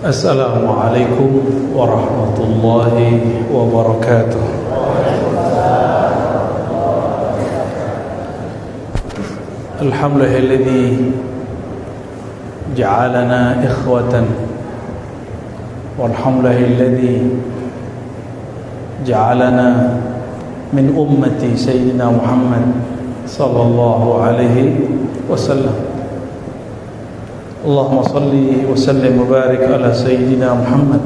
Assalamualaikum warahmatullahi wabarakatuh. Alhamdulillahilladzi ja'alana ikhwatan walhamdulillahilladzi ja'alana min ummati sayyidina Muhammad sallallahu alaihi wasallam. Allahumma salli wa sallim wa barik ala sayyidina Muhammad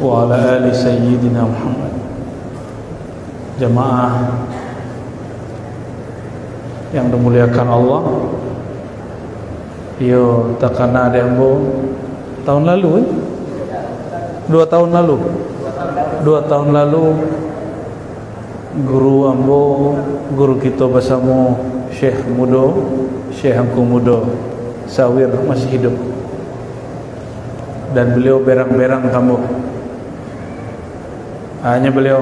wa ala ali sayyidina Muhammad. Jamaah yang dimuliakan Allah, yo takana ada yang tahun lalu 2 tahun lalu 2 tahun lalu guru ambo, guru kita bersama Syekh Mudo, Syekh Angku Mudo Sawir masih hidup, dan beliau berang-berang kamu. Hanya beliau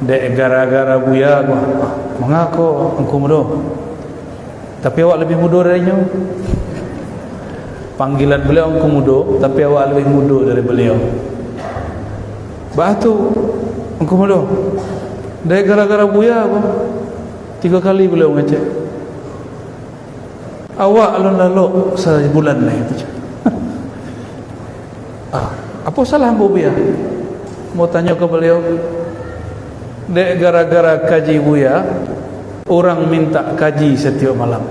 dek gara-gara buya mengaku Angku Mudo, tapi awak lebih muda darinya. Panggilan beliau Angku Mudo, tapi awak lebih muda dari beliau. Batu Angku Mudo, dek gara-gara buya 3 kali beliau ngecek. Awak lalu sebulan lah itu. Apa salah Mbo Buya? Mau tanya ke beliau. Dek gara-gara kaji Buya, orang minta kaji setiap malam,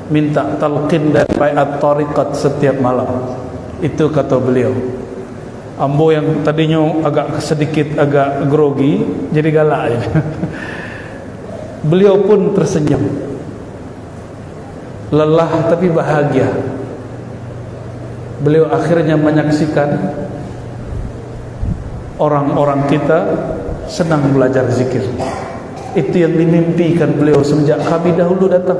minta talqin dan baiat tariqat setiap malam. Itu kata beliau. Ambo yang tadinya sedikit agak grogi jadi galak. Beliau pun tersenyum. Lelah tapi bahagia. Beliau akhirnya menyaksikan orang-orang kita senang belajar zikir. Itu yang dimimpikan beliau semenjak kami dahulu datang.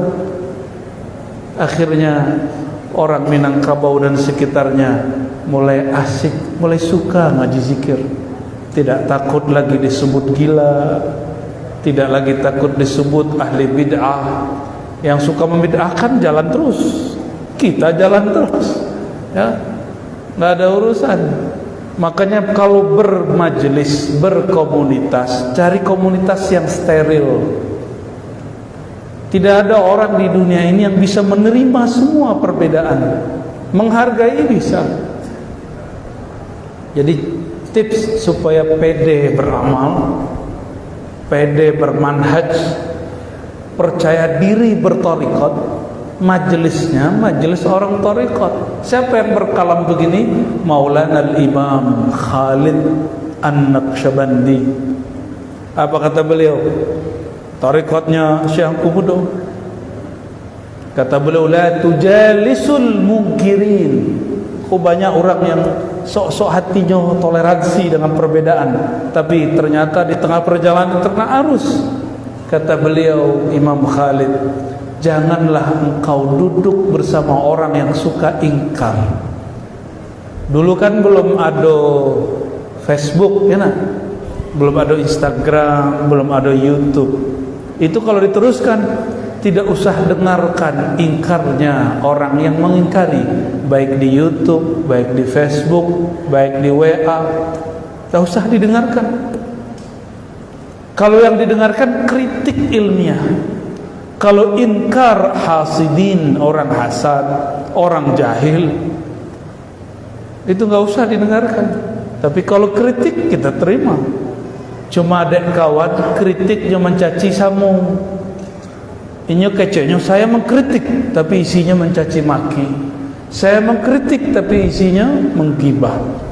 Akhirnya orang Minangkabau dan sekitarnya mulai asik, mulai suka ngaji zikir. Tidak takut lagi disebut gila, tidak lagi takut disebut ahli bid'ah. Yang suka membid'ahkan jalan terus, kita jalan terus, ya, nggak ada urusan. Makanya kalau bermajelis, berkomunitas, cari komunitas yang steril. Tidak ada orang di dunia ini yang bisa menerima semua perbedaan, menghargai bisa. Jadi tips supaya pede beramal, pede bermanhaj, percaya diri bertorikot, majelisnya majelis orang torikot. Siapa yang berkalam begini? Maulana al-Imam Khalid An-Naqsyabandi. Apa kata beliau? Torikotnya Syekh Angku Mudo. Kata beliau, la tujalisul munkirin. Banyak orang yang sok-sok hatinya toleransi dengan perbedaan, tapi ternyata di tengah perjalanan terkena arus. Kata beliau Imam Khalid, janganlah engkau duduk bersama orang yang suka ingkar. Dulu kan belum ada Facebook, ya nah? Belum ada Instagram, belum ada YouTube. Itu kalau diteruskan, tidak usah dengarkan ingkarnya orang yang mengingkari, baik di YouTube, baik di Facebook, baik di WA. Tidak usah didengarkan. Kalau yang didengarkan kritik ilmiah. Kalau inkar hasidin, orang hasad, orang jahil, itu nggak usah didengarkan. Tapi kalau kritik kita terima. Cuma ada kawan kritiknya mencaci samu. Ini keceknya saya mengkritik, tapi isinya mencaci maki. Saya mengkritik, tapi isinya menggibah.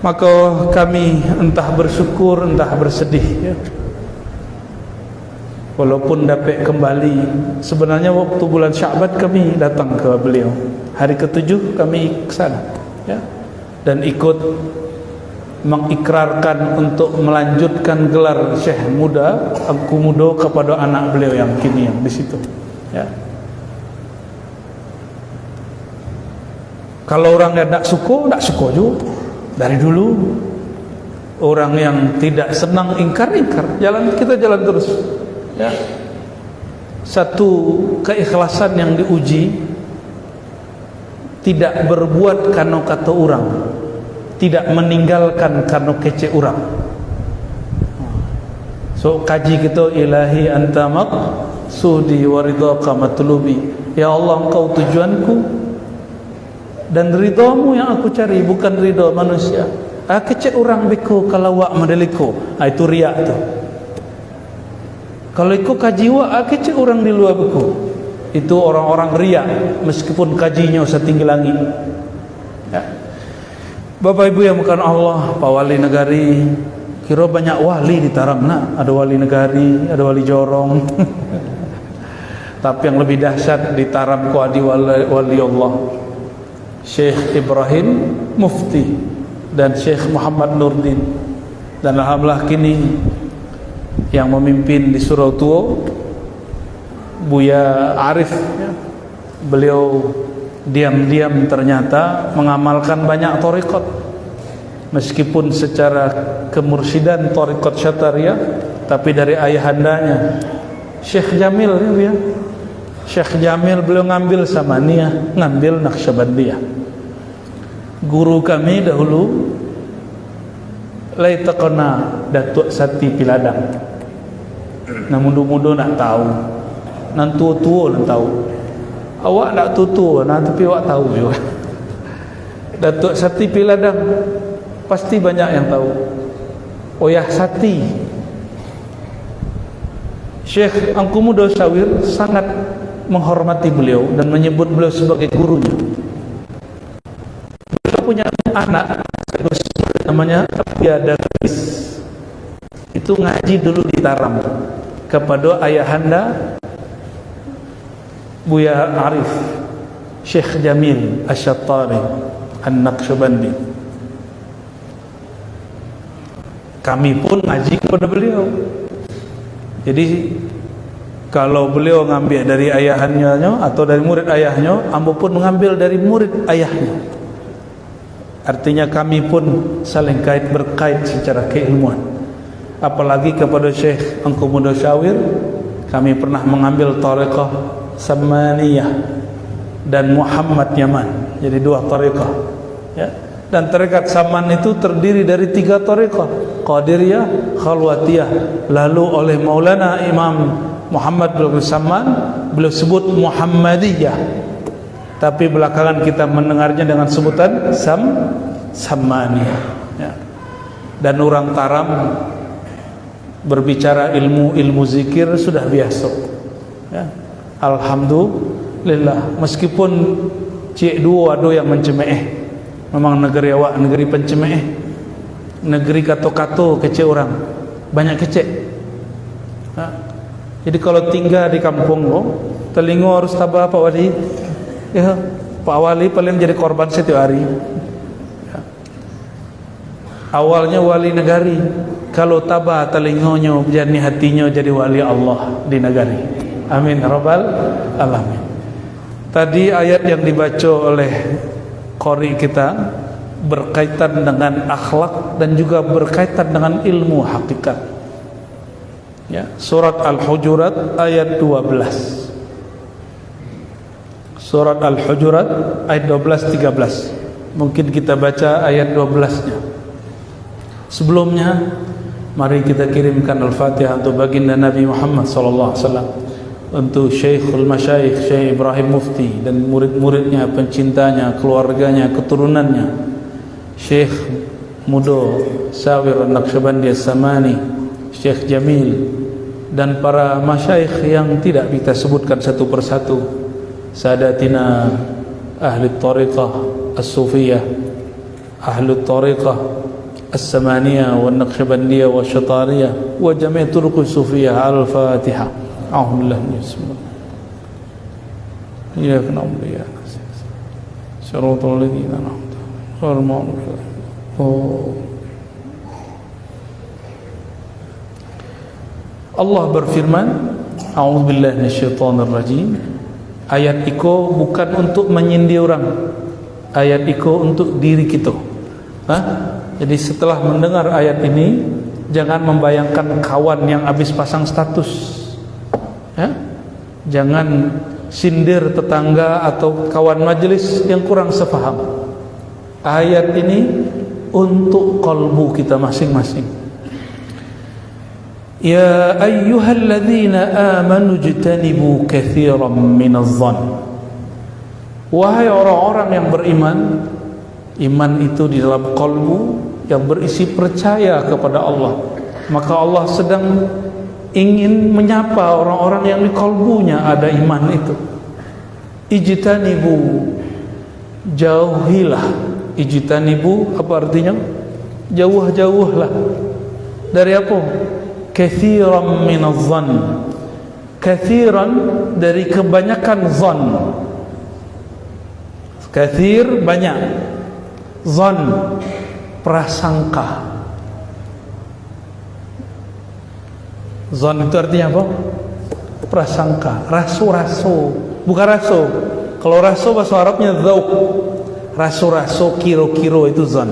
Maka kami entah bersyukur, entah bersedih, ya. Walaupun dapat kembali. Sebenarnya waktu bulan Sya'ban kami datang ke beliau. Hari ke-7 kami ke sana, ya. Dan ikut mengikrarkan untuk melanjutkan gelar Syekh Muda Angku Mudo kepada anak beliau yang kini yang di situ, ya. Kalau orang yang tak suka juga. Dari dulu orang yang tidak senang ingkar, kita jalan terus, ya. Satu keikhlasan yang diuji tidak berbuat karena kata orang, tidak meninggalkan karena kece orang. So kaji kita, ilahi anta maqsudi wa ridhaka matlubi. Ya Allah, engkau tujuanku dan ridhamu yang aku cari, bukan ridha manusia. Kece orang beko kalau wak mendeliko, itu riak tu. Kalau ikut kaji wak kece orang di luar beko, itu orang-orang riak meskipun kajinya setinggi langit. Ya. Bapak Ibu yang bukan Allah, Pak Wali Negari, kira banyak wali di Taramna, ada wali negari, ada wali jorong. Tapi yang lebih dahsyat di Taram ku adi wali Allah, Syekh Ibrahim Mufti dan Syekh Muhammad Nurdin. Dan alhamdulillah kini yang memimpin di Surau Tuo Buya Arif, ya. Beliau diam-diam ternyata mengamalkan banyak thariqat. Meskipun secara kemursidan thariqat Syatariah, tapi dari ayahandanya Syekh Jamil, ya. Syekh Jamil beliau ngambil Samaniyah, ngambil Naqsyabandiyah. Guru kami dahulu laitaqna Datuk Sati Piladang. Nah mudu-mudu nak tahu, nan tua-tua nak tahu. Awak nak tua-tua, nah tapi awak tahu juga. Datuk Sati Piladang pasti banyak yang tahu. Oyah Sati, Syekh Angku Muda Syawir sangat menghormati beliau dan menyebut beliau sebagai gurunya. Beliau punya anak namanya Abuya Darwis, itu ngaji dulu di Taram kepada ayahanda Buya Arif, Syekh Jamil Asy-Syattari An-Naqsyabandi. Kami pun ngaji kepada beliau. Jadi kalau beliau ngambil dari ayahannya atau dari murid ayahnya, ambo pun mengambil dari murid ayahnya. Artinya kami pun saling berkait secara keilmuan. Apalagi kepada Syekh Angku Muda Syawir, kami pernah mengambil thariqah Samaniyah dan Muhammad Yaman. Jadi dua thariqah, ya. Dan thariqat Saman itu terdiri dari 3 thariqah, Qadiriyah, Khalwatiyah. Lalu oleh Maulana Imam Muhammad bin Saman beliau sebut Muhammadiyah, tapi belakangan kita mendengarnya dengan sebutan Samaniyah, ya. Dan orang Taram berbicara ilmu zikir sudah biasa, ya. Alhamdulillah, meskipun cik dua ada yang mencemeh. Memang negeri awak negeri pencemeh, negeri kato-kato kecek orang, banyak kecek. Jadi kalau tinggal di kampung lo, telingo harus tabah Pak Wali. Ya, Pak Wali paling jadi korban setiap hari. Ya. Awalnya wali negari, kalau tabah telingonya, jadi hatinya jadi wali Allah di negari. Amin rabbal alamin. Tadi ayat yang dibaca oleh qari kita berkaitan dengan akhlak dan juga berkaitan dengan ilmu hakikat, ya. Surat Al-Hujurat ayat 12. Surat Al-Hujurat ayat 12-13. Mungkin kita baca ayat 12-nya. Sebelumnya mari kita kirimkan Al-Fatihah untuk baginda Nabi Muhammad sallallahu alaihi wasallam, untuk Syekhul Masyayikh Syekh Ibrahim Mufti dan murid-muridnya, pencintanya, keluarganya, keturunannya, Syekh Muda Syawir An-Naqsyabandi As-Samani, Syekh Jamil, dan para masyayikh yang tidak kita sebutkan satu persatu, sadatina ahli tariqah as-sufiyah, ahli tariqah as-samaniyah wa an-naqsyabandiyah wa syatariyah wa jami' turuq as-sufiyah. Al-Fatihah. A'udzubillahi minasyaitonir rajim. Iyyaka na'budu wa iyyaka nasta'in. Shiratal ladzina an'amta 'alaihim ghairil maghdubi. Allah berfirman, A'udzubillahi minasyaitonir rajim. Ayat iko bukan untuk menyindir orang, ayat iko untuk diri kita. Jadi setelah mendengar ayat ini, jangan membayangkan kawan yang habis pasang status, ya? Jangan sindir tetangga atau kawan majelis yang kurang sepaham. Ayat ini untuk kalbu kita masing-masing. Ya ayyuhalladzina amanu jtanibu katsiran minadh-dhann. Wahai orang-orang yang beriman, iman itu di dalam kalbu yang berisi percaya kepada Allah. Maka Allah sedang ingin menyapa orang-orang yang di kalbunya ada iman itu. Ijtanibu, jauhilah. Ijtanibu apa artinya? Jauh-jauhlah. Dari apa? Katsiran minadh-dhann. Katsiran dari kebanyakan zan. Katsir banyak, zan prasangka. Zan itu artinya apa? Prasangka, raso-raso, bukan raso. Kalau raso bahasa Arabnya dzauq. Raso-raso, kiro-kiro itu zan.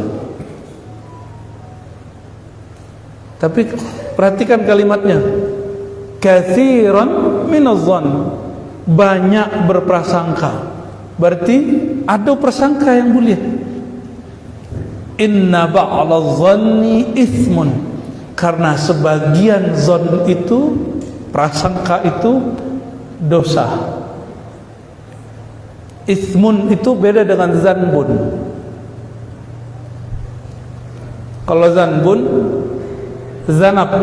Tapi perhatikan kalimatnya. Katsiran minadh-dhann, banyak berprasangka. Berarti ada prasangka yang boleh. Inna ba'dadh-dhanni itsmun, karena sebagian zon itu, prasangka itu dosa. Itsmun itu beda dengan zanbun. Kalau zanbun, zanab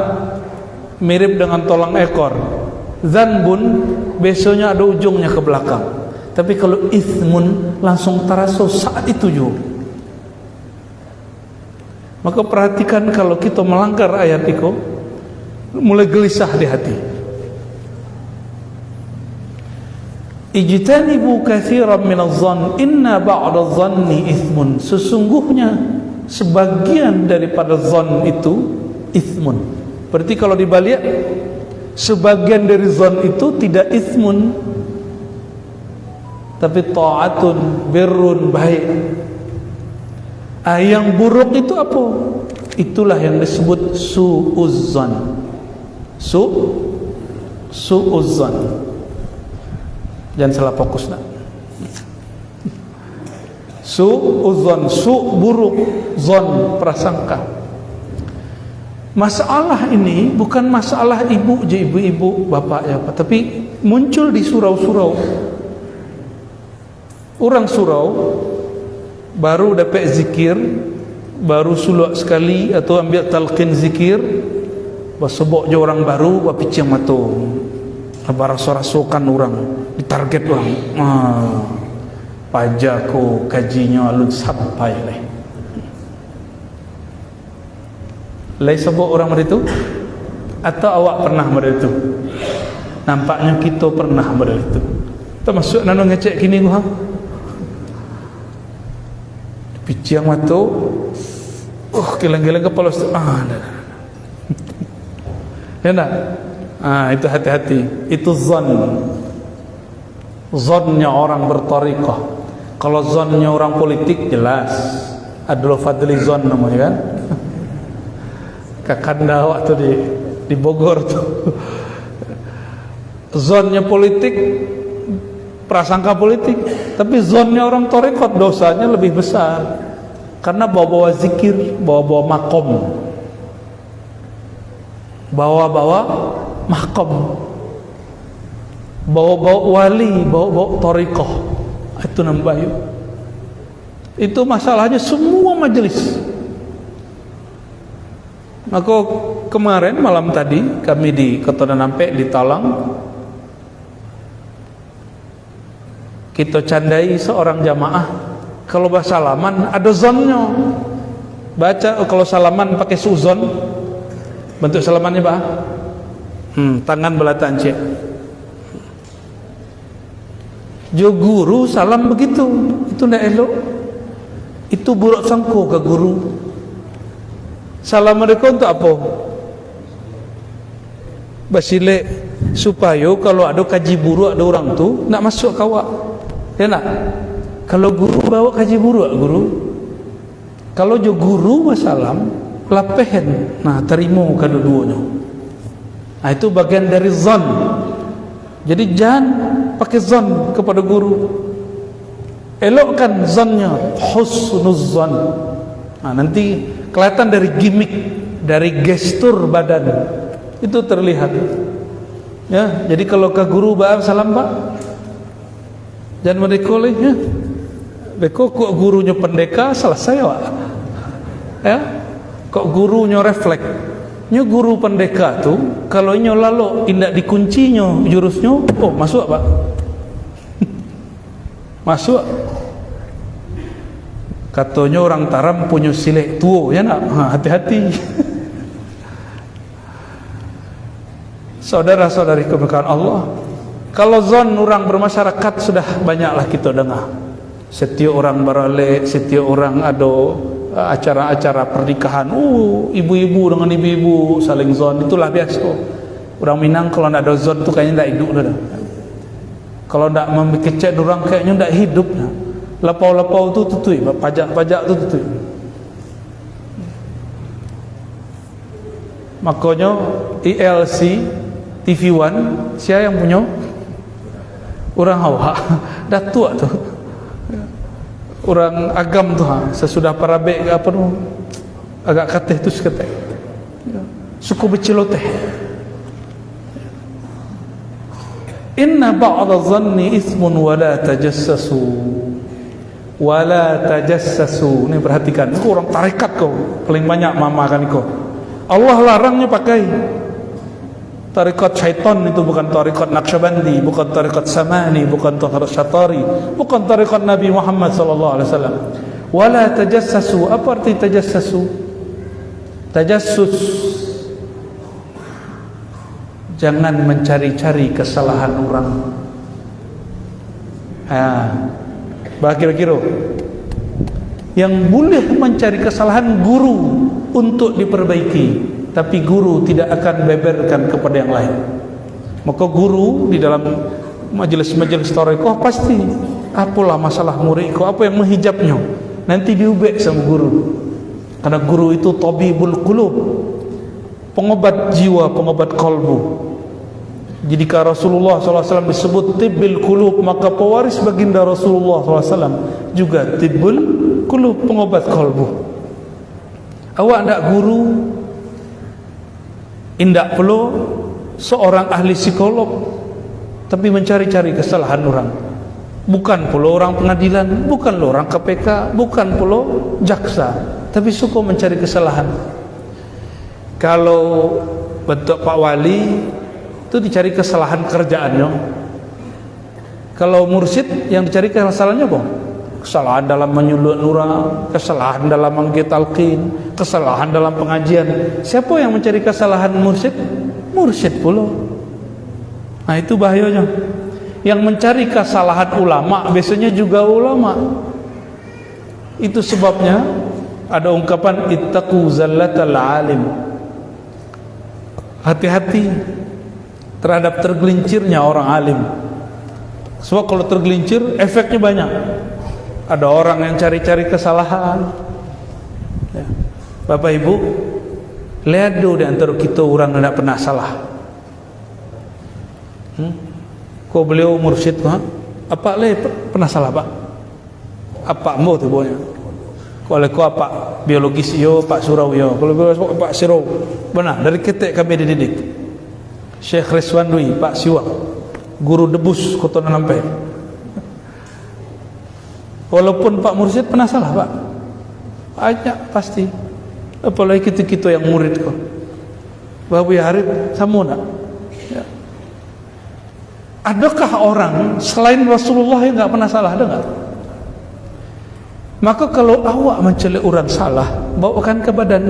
mirip dengan tolang ekor. Zanbun besoknya ada ujungnya ke belakang. Tapi kalau itsmun langsung terasa saat itu juga. Maka perhatikan kalau kita melanggar ayat itu, mulai gelisah di hati. Ijtanibu katsiran minadh-dhann inna ba'dadh-dhanni itsmun. Sesungguhnya sebagian daripada zon itu itsmun. Berarti kalau dibalik, sebagian dari zon itu tidak itsmun, tapi ta'atun, birrun, baik. Yang buruk itu apa? Itulah yang disebut su'uzzan. Su'uzzan. Jangan salah fokus nak. Su'uzzan, buruk, zon, prasangka. Masalah ini bukan masalah ibu-ibu, bapak ya, tapi muncul di surau-surau. Orang surau baru dapat zikir, baru suluk sekali atau ambil talqin zikir, basebok je orang baru, bapicing matu, barasa-rasokan orang, ditarget orang. Pajaku kajinya alun sampai leh. Lai sebok orang begitu? Atau awak pernah begitu? Nampaknya kita pernah begitu. Termasuk nanu ngecek kini gua. Piciang matu, geleng-geleng kepala. Ya nak? Itu hati-hati. Itu zon. Zonnya orang bertariqah. Kalau zonnya orang politik jelas. Abdul Fadli zon namanya kan? Kakanda waktu di Bogor tuh. Zonnya politik, prasangka politik, tapi zonnya orang tarekat dosanya lebih besar karena bawa-bawa zikir, bawa-bawa makom, bawa-bawa makom, bawa-bawa wali, bawa-bawa tarekat. Itu nambayu. Itu masalahnya semua majelis. Maka kemarin malam tadi kami di Kota Nampe di Talang, kita candai seorang jamaah kalau bahasa salaman ada zonnya. Baca kalau salaman pakai suzon. Bentuk salamannya bah? Tangan belah tancik. Jo guru salam begitu. Itu ndak elok. Itu buruk sangko ke guru. Salam mereka untuk apa? Basile supaya kalau ada kaji buruk ada orang tu nak masuk kawak. Ya nak? Kalau guru bawa kaji buruk guru. Kalau jo guru wasalam lapehen. Nah, terima kedua-duanya. Nah, itu bagian dari zon. Jadi jangan pakai zon kepada guru. Elokkan zonnya, husnuzzon. Nah, nanti kelihatan dari gimmick, dari gestur badan itu terlihat. Ya, jadi kalau ke guru baam salam Pak, jangan mendekoleh ya. Beko kok gurunya pendeka selesai Pak. Ya, kok gurunya refleks. Nyo guru pendeka tuh kalau nyo lalu indak dikuncinya jurusnya, oh masuk Pak. Masuk. Katanya orang Taram punya silek tua ya nak, hati-hati. Saudara-saudari keberkahan Allah, kalau zon orang bermasyarakat sudah banyaklah kita dengar. Setiap orang beralek, setiap orang ada acara-acara pernikahan, ibu-ibu dengan ibu-ibu saling zon, itulah biasa. Orang Minang kalau tidak ada zon tu kayaknya tidak hidup dah. Kalau tidak memikirkan orang kayaknya tidak hidup. Lapau-lapau tu tutui, pajak-pajak tu tutui. Makanya ELC TV1 siapa yang punya? Orang Hawa. Dah tua tu. Orang agam tu sesudah parabek ke apa tu agak kateh tu seketeh. Suku berceloteh. Inna ba'da dhanni ithmun wa la tajassasu. Wa la tajassasu. Ni perhatikan, kau orang tarekat kau paling banyak mamakan kau. Allah larangnya pakai tarekat syaitan, itu bukan tarekat Naqsyabandi, bukan tarekat Samani, bukan tarekat Syatari, bukan tarekat Nabi Muhammad sallallahu alaihi wasallam. Wala tajassasu. Apa arti tajassasu? Tajassus, jangan mencari-cari kesalahan orang. Kira-kira yang boleh mencari kesalahan guru untuk diperbaiki, tapi guru tidak akan beberkan kepada yang lain. Maka guru di dalam majelis-majelis tarekat pasti apalah masalah muridku, apa yang menghijabnya, nanti diubek sama guru. Karena guru itu tabibul qulub, pengobat jiwa, pengobat kalbu. Jika Rasulullah SAW disebut tibbil qulub, maka pewaris baginda Rasulullah SAW juga tibbul qulub, pengobat kalbu. Awak ndak guru, indak perlu seorang ahli psikolog, tapi mencari-cari kesalahan orang. Bukan pula orang pengadilan, bukan pula orang KPK, bukan pula jaksa, tapi suka mencari kesalahan. Kalau bentuk Pak Wali itu dicari kesalahan kerjaannya. Kalau mursyid yang dicari kesalahannya apa? Kesalahan dalam menyulut nurang, kesalahan dalam mengkitalqin, kesalahan dalam pengajian. Siapa yang mencari kesalahan mursyid? Mursyid pula. Nah itu bahayanya. Yang mencari kesalahan ulama biasanya juga ulama. Itu sebabnya ada ungkapan ittaqu zallatal alim. Hati-hati terhadap tergelincirnya orang alim. Sebab kalau tergelincir efeknya banyak. Ada orang yang cari-cari kesalahan. Ya. Bapak Ibu, lihat dulu di antara kita orang yang tidak pernah salah. Kau beliau mursyid kau, apa le pernah salah Pak? Apa mau tu bonya? Kalau kau apa biologis yo Pak Surau yo, kalau Pak Surau benar dari ketek kami dididik. Syekh Rizwan Dwi, Pak Siwa, guru debus Kota Nampai. Walaupun Pak Mursyid pernah salah Pak, banyak pasti. Apalagi kita yang murid kok. Babu ya Harib sama nak. Ya. Adakah orang selain Rasulullah yang enggak pernah salah? Ada enggak? Maka kalau awak mencela orang salah, bawakan ke badan,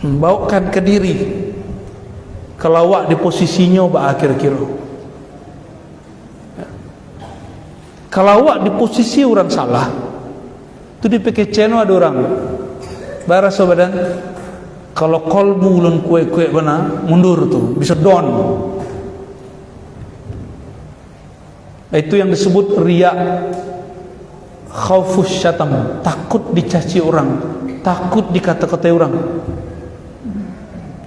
bawakan ke diri. Kalau awak di posisinya berakhir kira. Kalau awak di posisi orang salah, itu di PKCN ada orang barasa badan. Kalau kolbu ulun kue-kue benar mundur tuh, bisa down. Itu yang disebut riya, khaufus syatam, takut dicaci orang, takut dikata-katai orang.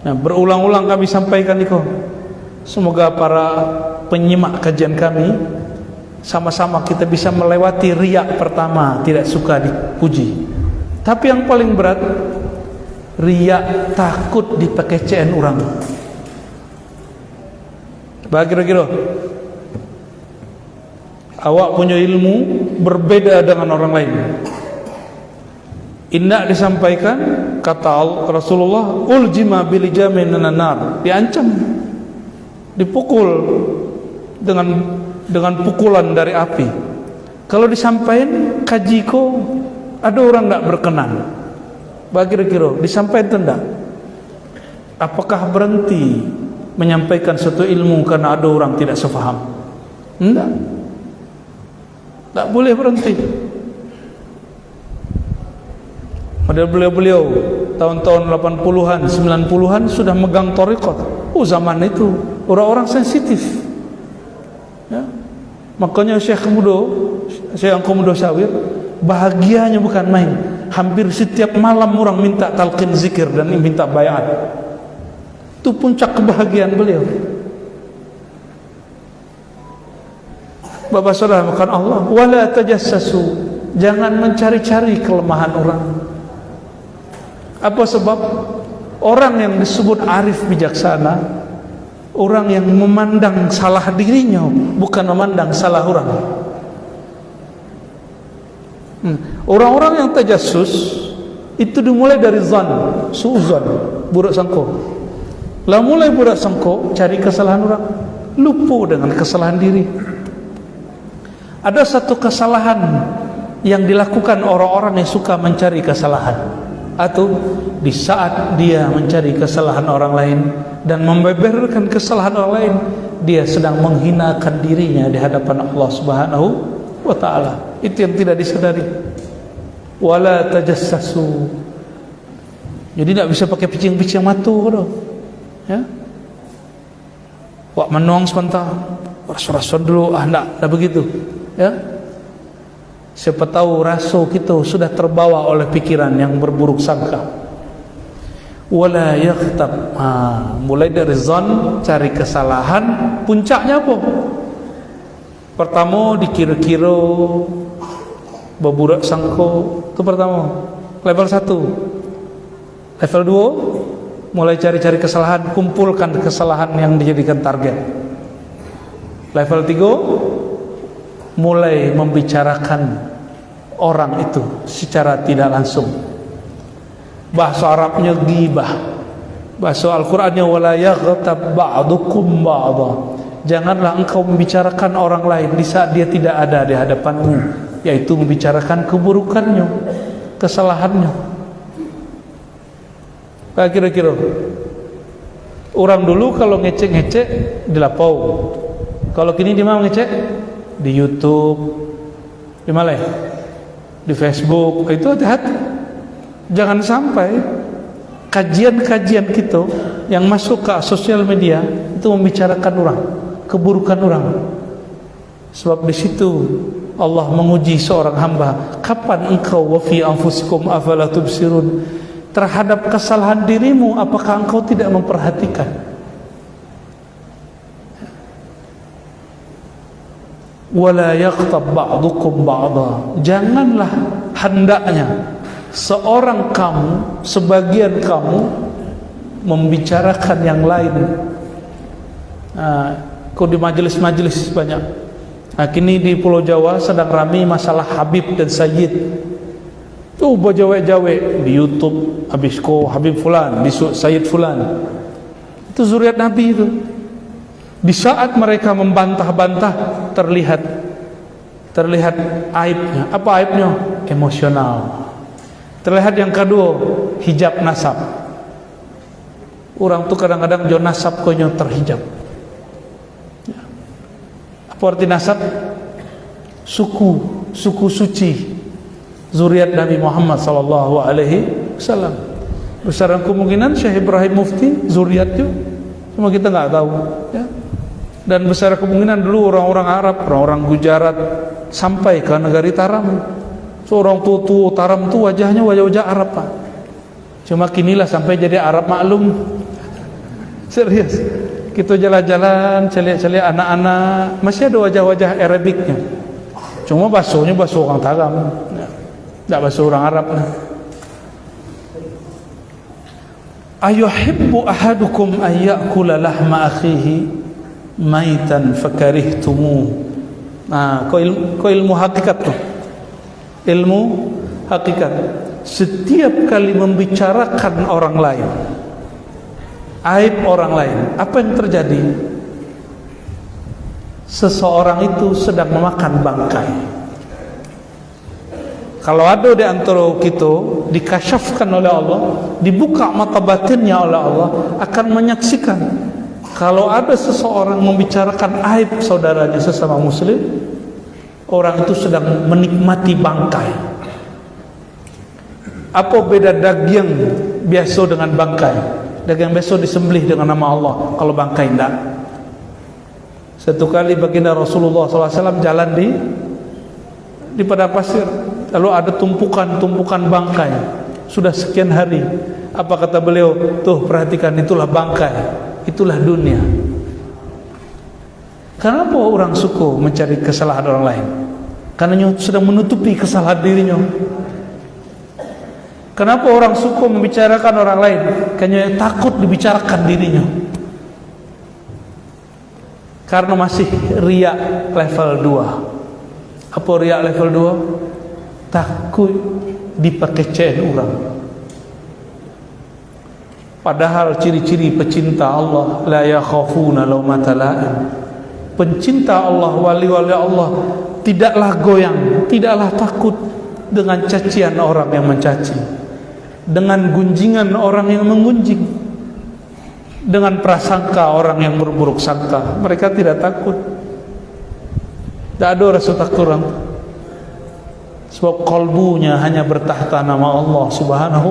Nah, berulang-ulang kami sampaikan itu. Semoga para penyimak kajian kami, sama-sama kita bisa melewati riak pertama, tidak suka dipuji. Tapi yang paling berat, riak takut dipakai CN orang. Kira-kira awak punya ilmu berbeda dengan orang lain, indah disampaikan, kata Rasulullah, uljima bilijamin nanar, diancam, dipukul dengan pukulan dari api. Kalau disampaikan kajiko, ada orang tidak berkenan. Kira-kira disampaikan tidak? Apakah berhenti menyampaikan satu ilmu karena ada orang tidak sepaham? Tidak. Tak boleh berhenti. Padahal beliau-beliau tahun-tahun 80-an, 90-an sudah megang thariqat. Zaman itu orang-orang sensitif. Ya. Makanya Syekh Angko Sawir bahagianya bukan main. Hampir setiap malam orang minta talqin zikir dan minta bayat. Itu puncak kebahagiaan beliau. Bapak saudara makan Allah, wala tajassasu, jangan mencari-cari kelemahan orang. Apa sebab? Orang yang disebut arif bijaksana, orang yang memandang salah dirinya, bukan memandang salah orang. Orang-orang yang tajassus itu dimulai dari zan, suuzan, buruk sangka. Lah mulai buruk sangka, cari kesalahan orang, lupa dengan kesalahan diri. Ada satu kesalahan yang dilakukan orang-orang yang suka mencari kesalahan, atau di saat dia mencari kesalahan orang lain dan membeberkan kesalahan orang lain, dia sedang menghinakan dirinya di hadapan Allah Subhanahu wa ta'ala. Itu yang tidak disadari. Wala tajassasu, jadi tidak bisa pakai picing-picing mata ya. Wak menong sebentar, rasa-rasa dulu, tidak begitu ya. Siapa tahu rasa kita sudah terbawa oleh pikiran yang berburuk sangka. Wala yaghtab, mulai dari zon, cari kesalahan. Puncaknya apa? Pertama dikira-kira, berburuk sangka. Itu pertama, level 1. Level 2, mulai cari-cari kesalahan, kumpulkan kesalahan yang dijadikan target. Level 3, mulai membicarakan orang itu secara tidak langsung. Bahasa Arabnya ghibah, bahasa Al-Qur'annya wala yaghtab ba'dukum ba'dha. Janganlah engkau membicarakan orang lain di saat dia tidak ada di hadapanmu, yaitu membicarakan keburukannya, kesalahannya. Kira-kira orang dulu kalau ngecek-ngecek di lapau, kalau kini di mana ngecek? Di YouTube, di mana? Di Facebook. Itu hati-hati, jangan sampai kajian-kajian kita yang masuk ke sosial media itu membicarakan orang, keburukan orang. Sebab di situ Allah menguji seorang hamba, kapan engkau wa fi anfusikum afala tubsirun, terhadap kesalahan dirimu apakah engkau tidak memperhatikan? Wala yaghtab ba'dukum ba'dha, janganlah hendaknya seorang kamu, sebagian kamu membicarakan yang lain. Kau di majelis-majelis banyak. Kini di Pulau Jawa sedang ramai masalah Habib dan Sayyid. Tuh berjawe-jawe di YouTube, habis ko Habib fulan, di Sayyid fulan. Itu zuriat Nabi itu. Di saat mereka membantah-bantah, terlihat aibnya. Apa aibnya? Emosional. Terlihat yang kedua, hijab nasab. Orang tuh kadang-kadang jo nasab konyo terhijab. Apa arti nasab? Suku suci zuriat Nabi Muhammad sallallahu alaihi wasallam. Besar kemungkinan Syekh Ibrahim Mufti zuriatnya, cuma kita nggak tahu ya. Dan besar kemungkinan dulu orang-orang Arab, orang-orang Gujarat sampai ke negari Taram. Seorang tua Taram itu wajahnya wajah-wajah Arab, Pak. Cuma kinilah sampai jadi Arab maklum. Serius. Kita jalan-jalan, celiak-celiak anak-anak, masih ada wajah-wajah Arabiknya. Cuma basuhnya basuh orang Tagam, tidak basuh orang Arab. Ayuhibbu ahadukum an ya'kula lahma akhihi maitan fakarihtumuh. Nah, kau ilmu hakikat tuh. Ilmu hakikat. Setiap kali membicarakan orang lain, aib orang lain, apa yang terjadi? Seseorang itu sedang memakan bangkai. Kalau ada di antara kita dikasyafkan oleh Allah, dibuka mata batinnya oleh Allah, akan menyaksikan kalau ada seseorang membicarakan aib saudaranya sesama muslim, orang itu sedang menikmati bangkai. Apa beda daging biasa dengan bangkai? Daging biasa disembelih dengan nama Allah, kalau bangkai tidak. Satu kali baginda Rasulullah SAW jalan di padang pasir, lalu ada tumpukan bangkai sudah sekian hari. Apa kata beliau? Tuh perhatikan, itulah bangkai, itulah dunia. Kenapa orang suka mencari kesalahan orang lain? Karena sedang menutupi kesalahan dirinya. Kenapa orang suka membicarakan orang lain? Karena takut dibicarakan dirinya. Karena masih riya level 2. Apa riya level 2? Takut dipakecein orang. Padahal ciri-ciri pecinta Allah, la yakhafuna laumata la'im. Pencinta Allah, wali-wali Allah, tidaklah goyang, tidaklah takut dengan cacian orang yang mencaci, dengan gunjingan orang yang menggunjing, dengan prasangka orang yang berburuk sangka. Mereka tidak takut. Tidak ada rasa takut orang, sebab kalbunya hanya bertahta nama Allah Subhanahu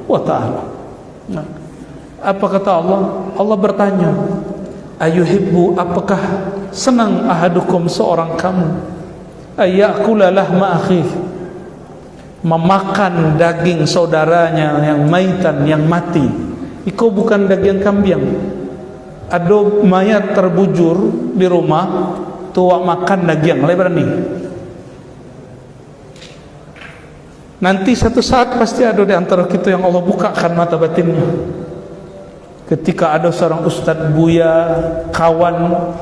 wa ta'ala. Nah, apa kata Allah? Allah bertanya, ayuhibbu, apakah senang ahadukum seorang kamu, ayyakula lahma akhih, memakan daging saudaranya yang maitan, yang mati. Iko bukan daging kambing. Ada mayat terbujur di rumah, tuak makan daging, lebar nih. Nanti satu saat pasti ada di antara kita yang Allah bukakan mata batinnya. Ketika ada seorang ustadz buya, kawan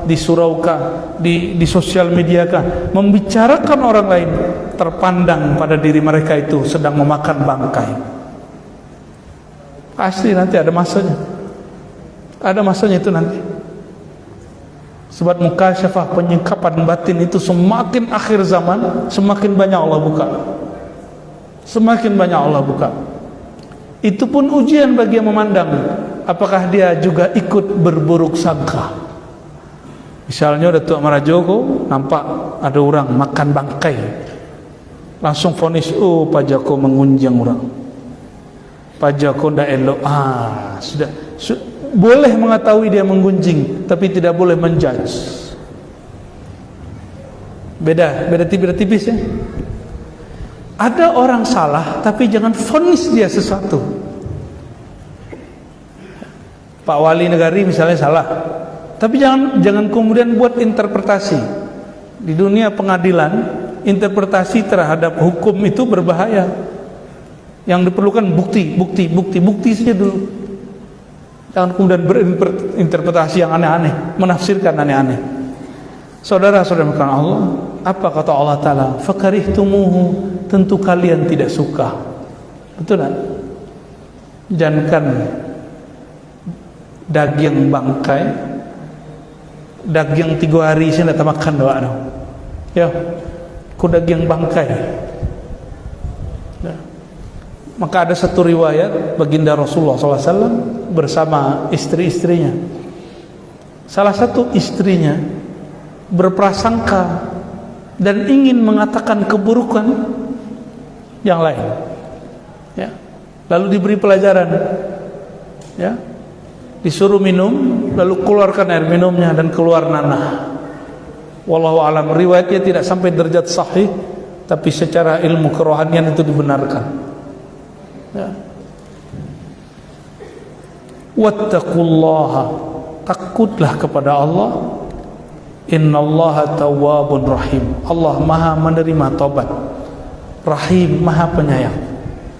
di surau kah, di sosial media kah, membicarakan orang lain, terpandang pada diri mereka itu sedang memakan bangkai. Pasti nanti ada masanya. Ada masanya itu nanti. Sebab mukasyafah, penyingkapan batin itu semakin akhir zaman, semakin banyak Allah buka. Semakin banyak Allah buka. Itu pun ujian bagi yang memandang. Apakah dia juga ikut berburuk sangka? Misalnya Datuk Marajogo nampak ada orang makan bangkai, langsung vonis, oh Pak Joko mengunjang orang, Pak Joko ndak elok. Sudah boleh mengetahui dia menggunjing, tapi tidak boleh menjudge. Beda tipis ya. Ada orang salah, tapi jangan vonis dia sesuatu. Pak Wali Negari misalnya salah, tapi jangan kemudian buat interpretasi. Di dunia pengadilan, interpretasi terhadap hukum itu berbahaya. Yang diperlukan bukti saja dulu. Jangan kemudian berinterpretasi yang aneh-aneh, menafsirkan aneh-aneh. Saudara-saudara Allah, apa kata Allah Ta'ala? Fakarihtumuhu, tentu kalian tidak suka. Betul tak? Jangankan daging bangkai, daging 3 hari saya tidak makan doa no. Ya, ku daging bangkai. Ya. Maka ada satu riwayat baginda Rasulullah SAW bersama istri-istrinya. Salah satu istrinya berprasangka dan ingin mengatakan keburukan yang lain. Ya. Lalu diberi pelajaran. Ya. Disuruh minum, lalu keluarkan air minumnya dan keluar nanah. Wallahu alam, riwayatnya tidak sampai derajat sahih, tapi secara ilmu kerohanian itu dibenarkan. Ya. Wattaqullaha, takutlah kepada Allah. Innallaha tawwabun rahim. Allah Maha menerima taubat, Rahim, Maha penyayang.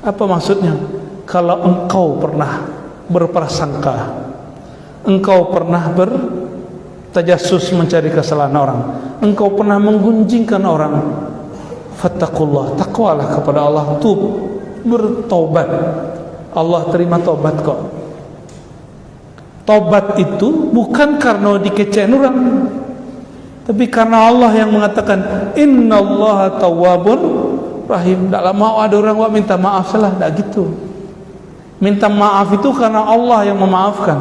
Apa maksudnya? Kalau engkau pernah berprasangka, engkau pernah bertajassus mencari kesalahan orang, engkau pernah menggunjingkan orang, fattaqullah, takwalah kepada Allah, tub, bertobat. Allah terima tobat kok. Tobat itu bukan karena dikecewain orang, tapi karena Allah yang mengatakan innallaha tawwabun rahim. Tak lama ada orang buat minta maaf salah, tak gitu. Minta maaf itu karena Allah yang memaafkan.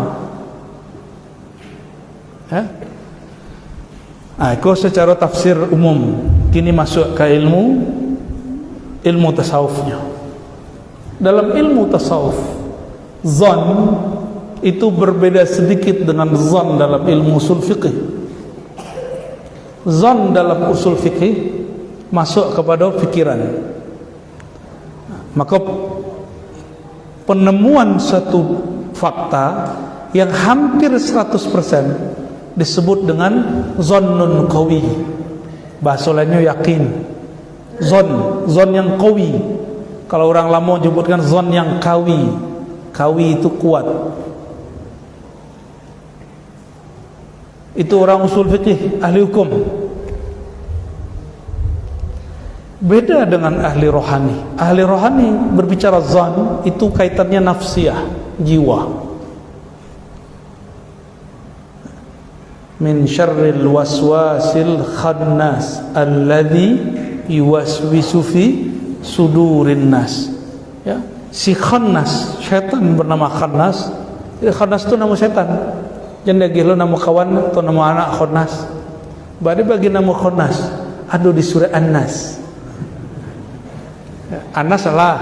Aku secara tafsir umum, kini masuk ke ilmu tasawufnya. Dalam ilmu tasawuf, zon itu berbeda sedikit dengan zon dalam ilmu usul fiqih. Zon dalam usul fiqih masuk kepada fikiran. Maka penemuan satu fakta yang hampir 100% disebut dengan zonnun qawi. Bahasa lainnya yakin. Zon yang qawi. Kalau orang lama menyebutkan zon yang qawi. Qawi itu kuat. Itu orang usul fikih, ahli hukum. Beda dengan ahli rohani. Ahli rohani berbicara zan itu kaitannya nafsiyah, jiwa. Min syarril waswasil khannas alladhi yuwaswisu fi sudurin nas. Ya, si khannas, syaitan bernama khannas. Jadi khannas itu nama syaitan. Jangan lagi lo nama kawan atau nama anak khannas. Bagi nama khannas, ada di surah An-Nas. Anas salah,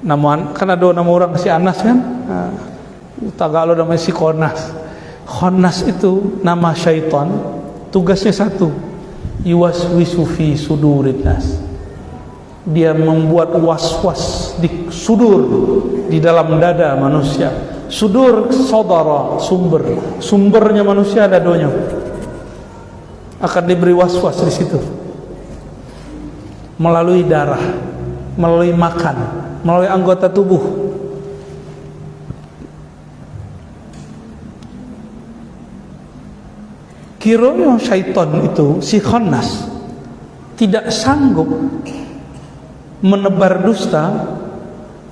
nama kan ada nama orang si Anas kan, Tagalog namanya si Khonas. Khonas itu nama syaitan, tugasnya satu, yuwaswisu fi sudurin nas. Dia membuat was-was di sudur, di dalam dada manusia. Sudur saudara, sumbernya manusia ada doanya. Akan diberi was-was di situ. Melalui darah, melalui makan, melalui anggota tubuh. Kiranya syaitan itu, si khannas, tidak sanggup menebar dusta,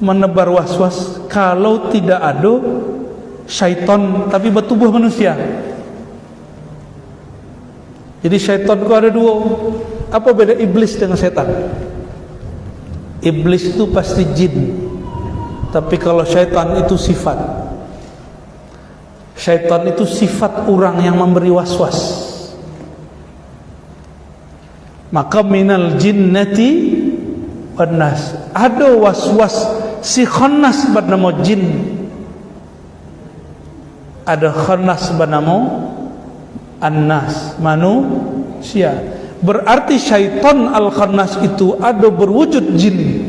menebar waswas kalau tidak ada syaitan tapi bertubuh manusia. Jadi syaitan itu ada dua. Apa beda iblis dengan setan? Iblis itu pasti jin, tapi kalau syaitan itu sifat. Syaitan itu sifat orang yang memberi waswas. Maka minal jinnati wan nas, ada waswas si khannas bernama jin, ada khannas bernama an-nas, manusia. Berarti syaitan al-khannas itu ada berwujud jin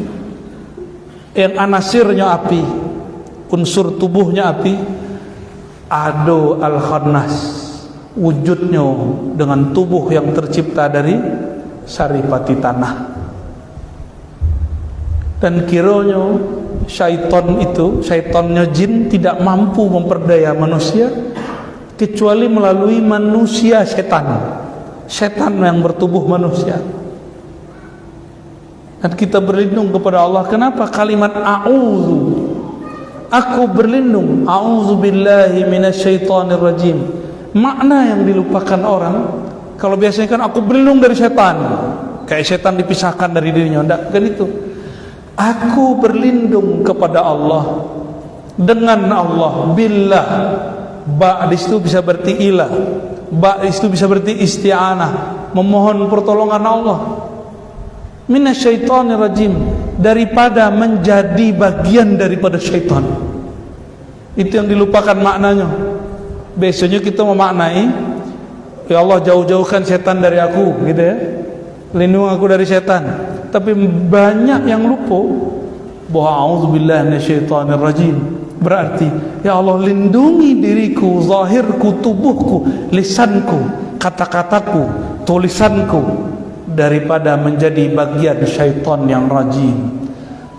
yang anasirnya api, unsur tubuhnya api. Ada al-khannas wujudnya dengan tubuh yang tercipta dari saripati tanah. Dan kiranya syaitan itu, syaitannya jin tidak mampu memperdaya manusia kecuali melalui manusia setan. Setan yang bertubuh manusia. Dan kita berlindung kepada Allah. Kenapa? Kalimat a'udzu, aku berlindung, a'udzu billahi minasyaitonir rajim. Makna yang dilupakan orang. Kalau biasanya kan aku berlindung dari setan, kayak setan dipisahkan dari dirinya. Enggak, kan itu. Aku berlindung kepada Allah, dengan Allah, billah. Ba di situ bisa berarti ilah. Ba itu bisa berarti isti'anah, memohon pertolongan Allah. Minasyaitonir rajim, daripada menjadi bagian daripada syaitan. Itu yang dilupakan maknanya. Biasanya kita memaknai, ya Allah jauh-jauhkan setan dari aku, gitu ya. Lindungi aku dari setan. Tapi banyak yang lupa bahwa a'udzubillahi minasyaitonir rajim Berarti, ya Allah lindungi diriku, zahirku, tubuhku, lisanku, kata-kataku, tulisanku daripada menjadi bagian syaitan yang rajim.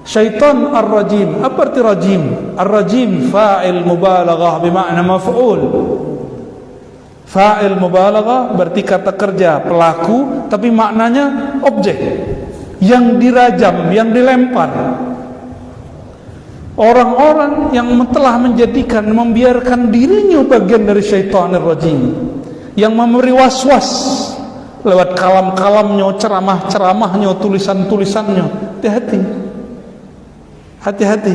Syaitan ar-rajim. Apa arti rajim? Ar-rajim fa'il mubalaghah bermakna maf'ul. Fa'il mubalaghah berarti kata kerja, pelaku, tapi maknanya objek yang dirajam, yang dilempar. Orang-orang yang telah menjadikan, membiarkan dirinya bagian dari syaitanir rajim, yang memberi was-was lewat kalam-kalamnya, ceramah-ceramahnya, tulisan-tulisannya. Hati-hati,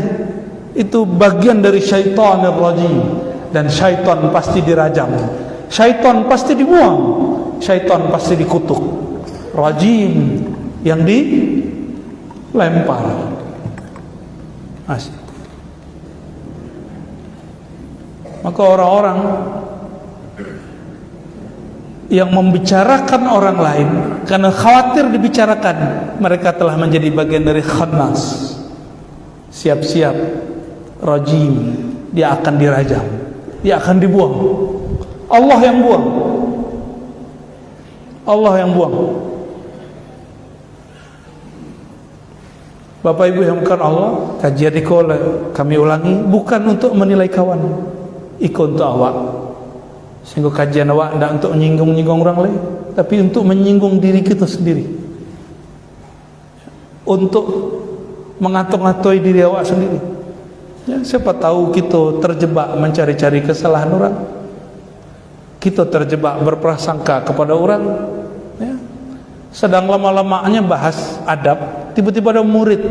itu bagian dari syaitanir rajim. Dan syaitan pasti dirajam, syaitan pasti dibuang, syaitan pasti dikutuk. Rajim yang dilempar. Asik. Maka orang-orang yang membicarakan orang lain karena khawatir dibicarakan, mereka telah menjadi bagian dari khannas. Siap-siap, rajim, dia akan dirajam, dia akan dibuang. Allah yang buang, Allah yang buang. Bapak Ibu yang bukan Allah, kajian kami ulangi, bukan untuk menilai kawan, ikut untuk awak. Sehingga kajian awak tidak untuk menyinggung-nyinggung orang lain, tapi untuk menyinggung diri kita sendiri, untuk mengatung-atui diri awak sendiri. Ya, siapa tahu kita terjebak mencari-cari kesalahan orang, kita terjebak berprasangka kepada orang, ya. Sedang lama-lamanya bahas adab, tiba-tiba ada murid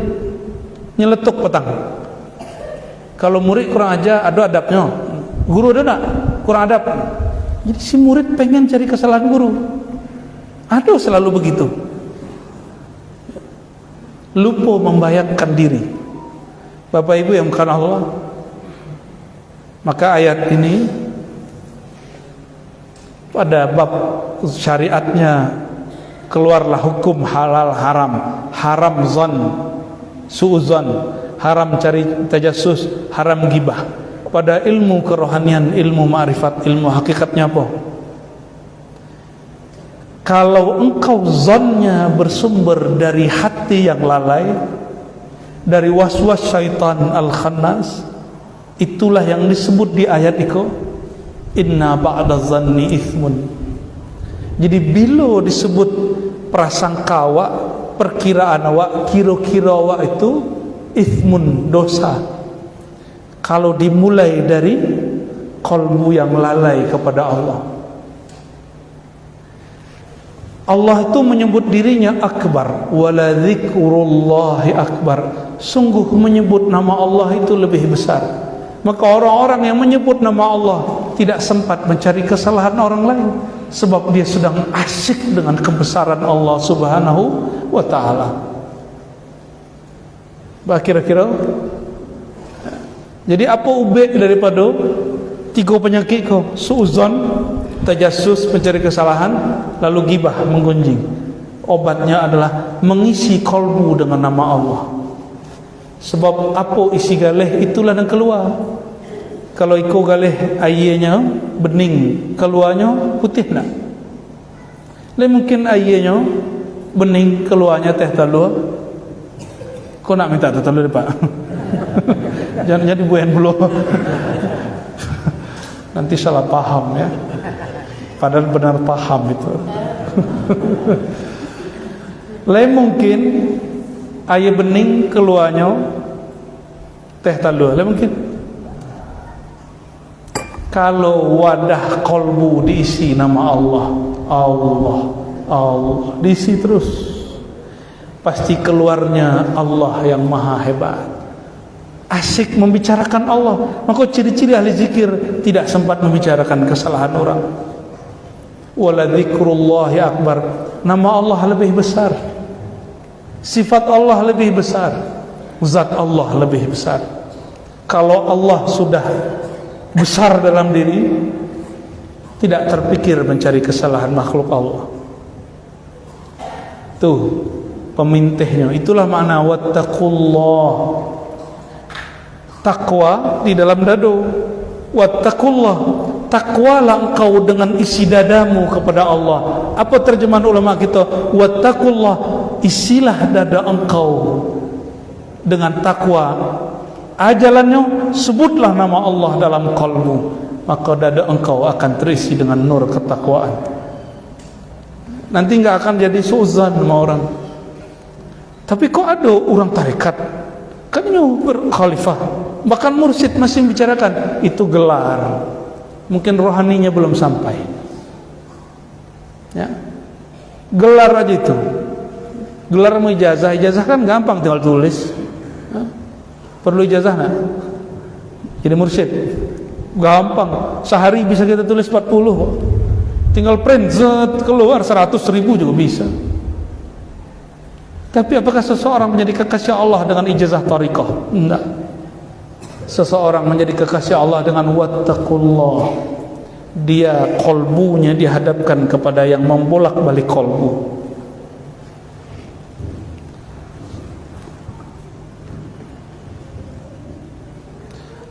nyeletuk petang. Kalau murid kurang aja, ada adabnya. Guru ada tak? Kurang adab. Jadi si murid pengen cari kesalahan guru. Ada selalu begitu. Lupa membayangkan diri. Bapak Ibu yang bukan Allah, maka ayat ini pada bab syariatnya keluarlah hukum halal haram, haram zon, suuzon, haram cari tajassus, haram gibah. Pada ilmu kerohanian, ilmu ma'rifat, ilmu hakikatnya apa? Kalau engkau zonnya bersumber dari hati yang lalai, dari waswas syaitan al-khannas, itulah yang disebut di ayat itu, inna ba'da zanni ithmun. Jadi bila disebut prasangka awak, perkiraan awak, kira-kira awak itu ithmun, dosa. Kalau dimulai dari qalbu yang lalai kepada Allah. Allah itu menyebut dirinya akbar, wala dzikrullahi akbar. Sungguh menyebut nama Allah itu lebih besar. Maka orang-orang yang menyebut nama Allah tidak sempat mencari kesalahan orang lain, sebab dia sedang asyik dengan kebesaran Allah Subhanahu wa ta'ala. Kira-kira jadi apa ubek daripada tiga penyakit kau? Suuzon, tajassus, mencari kesalahan, lalu gibah, menggunjing. Obatnya adalah mengisi kolbu dengan nama Allah. Sebab apa isi galih, itulah yang keluar. Kalau iko galih airnya bening, keluarnya putih nak. Lain mungkin airnya bening, keluarnya teh telur. Kau nak minta teh telur Pak? Jangan jadi buayan belum. Nanti salah paham ya. Padahal benar paham itu. Lain mungkin air bening keluarnya teh talua. Lain mungkin kalau wadah kolbu diisi nama Allah, Allah, Allah, diisi terus, pasti keluarnya Allah yang maha hebat. Asyik membicarakan Allah. Maka ciri-ciri ahli zikir tidak sempat membicarakan kesalahan orang. Wala dzikrullahi akbar. Nama Allah lebih besar, sifat Allah lebih besar, zat Allah lebih besar. Kalau Allah sudah besar dalam diri, tidak terpikir mencari kesalahan makhluk Allah. Tuh pemintihnya. Itulah makna wattaqullah. takwa di dalam dado. Wattaqullah, takwalah engkau dengan isi dadamu kepada Allah. Apa terjemahan ulama kita? Wattaqullah, isilah dada engkau dengan takwa. Ajalannya, sebutlah nama Allah dalam kalbu, maka dada engkau akan terisi dengan nur ketakwaan. Nanti enggak akan jadi suuzan sama orang. Tapi kok ada orang tarekat kan berkhalifah, bahkan mursyid masih bicarakan, itu gelar, mungkin rohaninya belum sampai, ya. Gelar aja itu, gelar mau ijazah, ijazah kan gampang tinggal tulis, ya. Perlu ijazah nggak? Jadi mursyid gampang, sehari bisa kita tulis 40, tinggal print, keluar 100.000 juga bisa. Tapi apakah seseorang menjadi kekasih Allah dengan ijazah thariqah? Enggak. Seseorang menjadi kekasih Allah dengan wattaqullah, dia kolbunya dihadapkan kepada yang membolak-balik kolbu.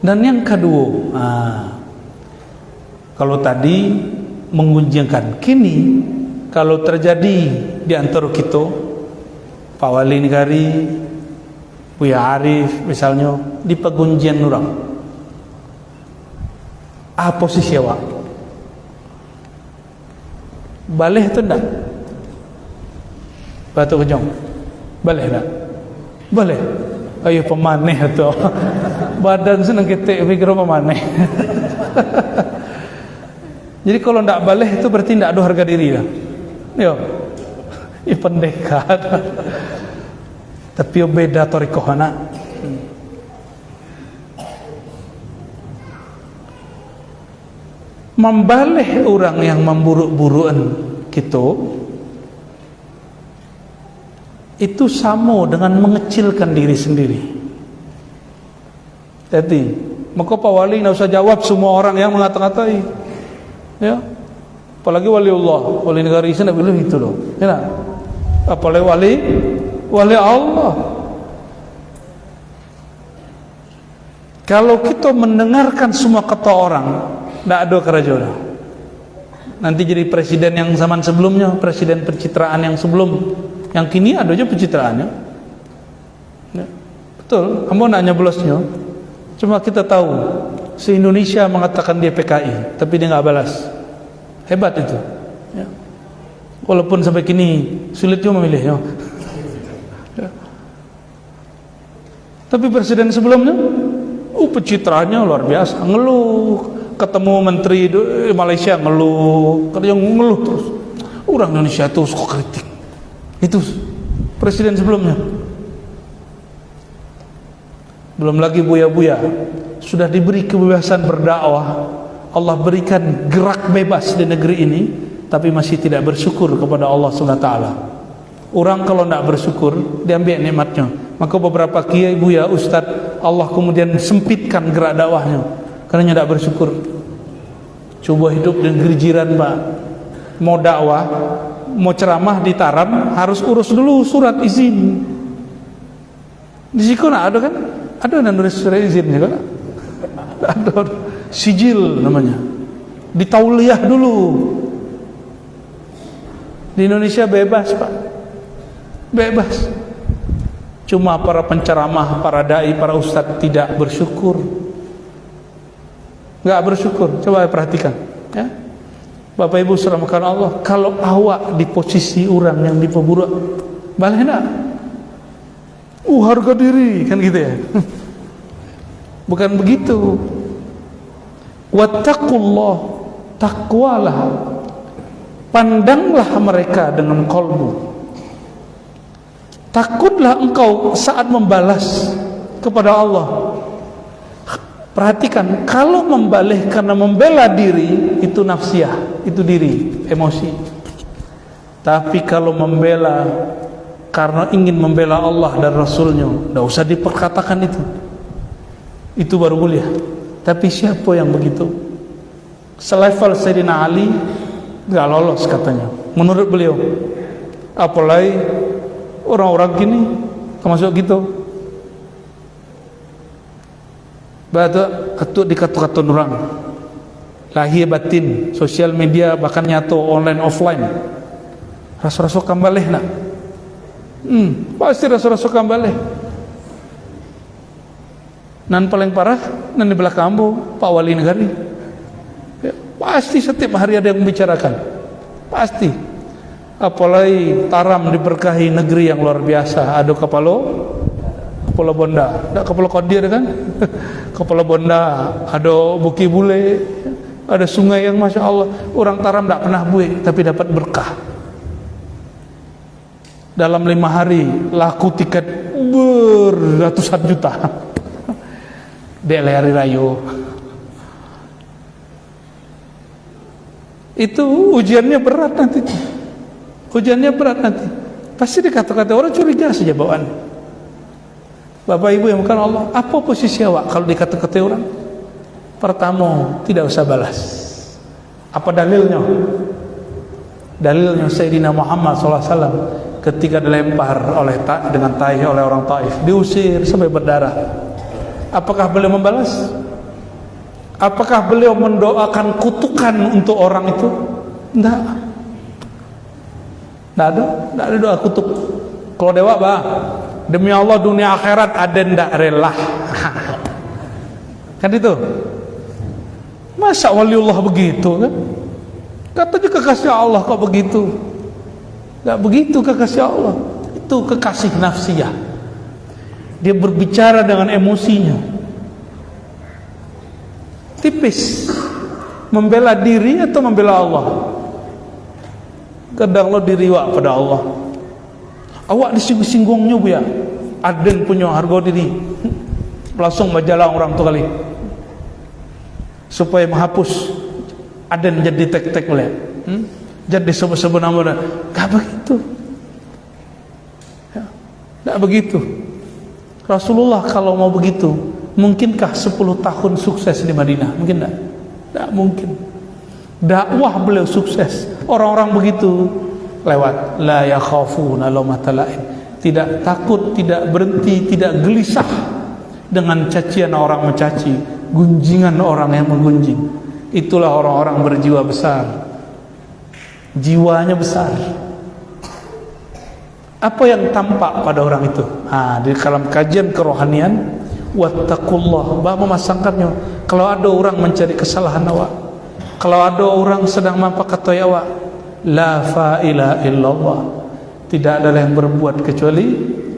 Dan yang kedua, kalau tadi mengunjingkan, kini kalau terjadi di antara kita, Pak Wali Negari, Buya Arif misalnya, di pegunjian orang, posisi awak boleh tu enggak? Batu Kejong boleh enggak? Boleh. Ayo pemaneh tu badan senang ketek pikir pemaneh. Jadi kalau enggak boleh itu berarti enggak ada harga diri lah. Yo, ini pendekat. Tapi beda thariqah anak. Membalih orang yang memburuk-burukan kita itu sama dengan mengecilkan diri sendiri. Jadi, maka Pak Wali tidak usah jawab semua orang yang mengata-ngatai, ya. Apalagi waliullah, wali negara ini tidak boleh itu loh, ya. Apalagi wali Allah. Kalau kita mendengarkan semua kata orang, tidak ada kerajaan. Nanti jadi presiden yang zaman sebelumnya, presiden pencitraan yang sebelum, yang kini ada aja pencitraannya, ya. Betul, kamu nanya belosnya. Cuma kita tahu, se-Indonesia mengatakan dia PKI, tapi dia nggak balas. Hebat itu, ya. Walaupun sampai kini sulit juga memilihnya, ya. Tapi presiden sebelumnya, pencitraannya luar biasa, ngeluh. Ketemu menteri Malaysia ngeluh, kerja ngeluh terus. Orang Indonesia itu suka kritik. Itu presiden sebelumnya. Belum lagi buya-buya sudah diberi kebebasan berdakwah, Allah berikan gerak bebas di negeri ini, tapi masih tidak bersyukur kepada Allah SWT. Orang kalau tidak bersyukur, diambil nikmatnya. Maka beberapa kiai, buya, ustaz, Allah kemudian sempitkan gerak dakwahnya karena tidak bersyukur. Coba hidup di negeri jiran, Pak, mau dakwah, mau ceramah di Taram, harus urus dulu surat izin. Di situ ada kan? Ada yang nulis surat izin juga. Ada sijil namanya. Ditauliah dulu. Di Indonesia bebas, Pak. Bebas. Cuma para penceramah, para dai, para ustadz tidak bersyukur. Enggak bersyukur. Coba perhatikan, ya. Bapak Ibu serahkan Allah, kalau awak di posisi orang yang diperbudak, boleh enggak? Harga diri kan gitu ya. Bukan begitu. Wattaqullah, takwalah, pandanglah mereka dengan kalbu. Takutlah engkau saat membalas kepada Allah. Perhatikan, kalau membalih karena membela diri, itu nafsiyah, itu diri, emosi. Tapi kalau membela karena ingin membela Allah dan Rasulnya, tidak usah diperkatakan itu baru mulia. Tapi siapa yang begitu? Selevel Sayyidina Ali nggak lolos katanya, menurut beliau. Apalagi orang-orang gini termasuk gitu. Batu ketuk di katu-katu orang. Lahir batin, sosial media bahkan nyatu online offline. Rasul-rasul kambaleh nak. Pasti rasul-rasul kambaleh. Nan paling parah nan di belakang ambo Pak Wali Negari. Ya, pasti setiap hari ada yang membicarakan. Pasti. Apalagi Taram diberkahi negeri yang luar biasa. Ada Kepala Bonda, ada Kepala Kodir kan? Kepala Bonda, ada Buki Bule, ada sungai yang masya Allah orang Taram tidak pernah buih tapi dapat berkah. Dalam 5 hari laku tiket berratusan juta. Dek hari rayu. Itu ujiannya berat nanti. Ujiannya berat nanti. Pasti dikata-kata orang curiga saja bawaan. Bapak Ibu yang bukan Allah, apa posisi awak kalau dikata-kata orang? Pertama, tidak usah balas. Apa dalilnya? Dalilnya Sayyidina Muhammad SAW ketika dilempar dengan taih oleh orang Taif, diusir sampai berdarah. Apakah beliau membalas? Apakah beliau mendoakan kutukan untuk orang itu? Tidak. Tidak ada doa kutuk. Kalau dewa bah, demi Allah dunia akhirat ada ndak rela. Kan itu. Masa waliullah begitu kan? Katanya kekasih Allah kok begitu? Enggak begitu kekasih Allah. Itu kekasih nafsiyah. Dia berbicara dengan emosinya. Tipis. Membela diri atau membela Allah? Kadang lo diriwak pada Allah. Awak disinggung-singgungnya bu ya. Aden punya harga diri. Langsung majalah orang tu kali. Supaya menghapus Aden jadi tek-tek boleh. Jadi sebut-sebut nama dia. Tak begitu. Ya, tak begitu. Rasulullah kalau mau begitu, mungkinkah 10 tahun sukses di Madinah? Mungkin tak? Tak mungkin. Dakwah beliau sukses. Orang-orang begitu lewat. La yakhafuna lawmata laim. Tidak takut, tidak berhenti, tidak gelisah dengan cacian orang mencaci, gunjingan orang yang menggunjing. Itulah orang-orang berjiwa besar. Jiwanya besar. Apa yang tampak pada orang itu? Di dalam kajian kerohanian, wattaqullah, bah memasangkannya. Kalau ada orang mencari kesalahan awak, kalau ada orang sedang mampakatoi awak, la fa'ila illallah, tidak ada yang berbuat kecuali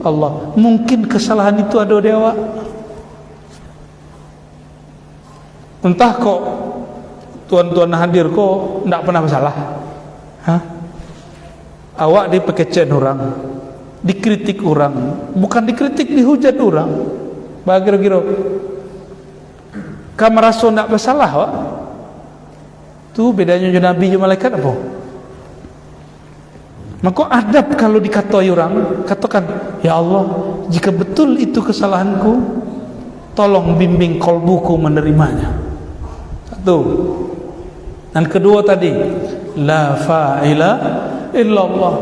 Allah. Mungkin kesalahan itu ada di awak. Entah kok tuan-tuan hadir kok tidak pernah bersalah. Awak dipekecen orang, dikritik orang, bukan dikritik, dihujat orang. Kira-kira kamu merasa tidak bersalah wak? Tu bedanya Nabi dan malaikat apa? Maka adab kalau dikatai orang, katakan, ya Allah, jika betul itu kesalahanku, tolong bimbing kolbuku menerimanya. Satu. Dan kedua tadi, la fa'ila illallah,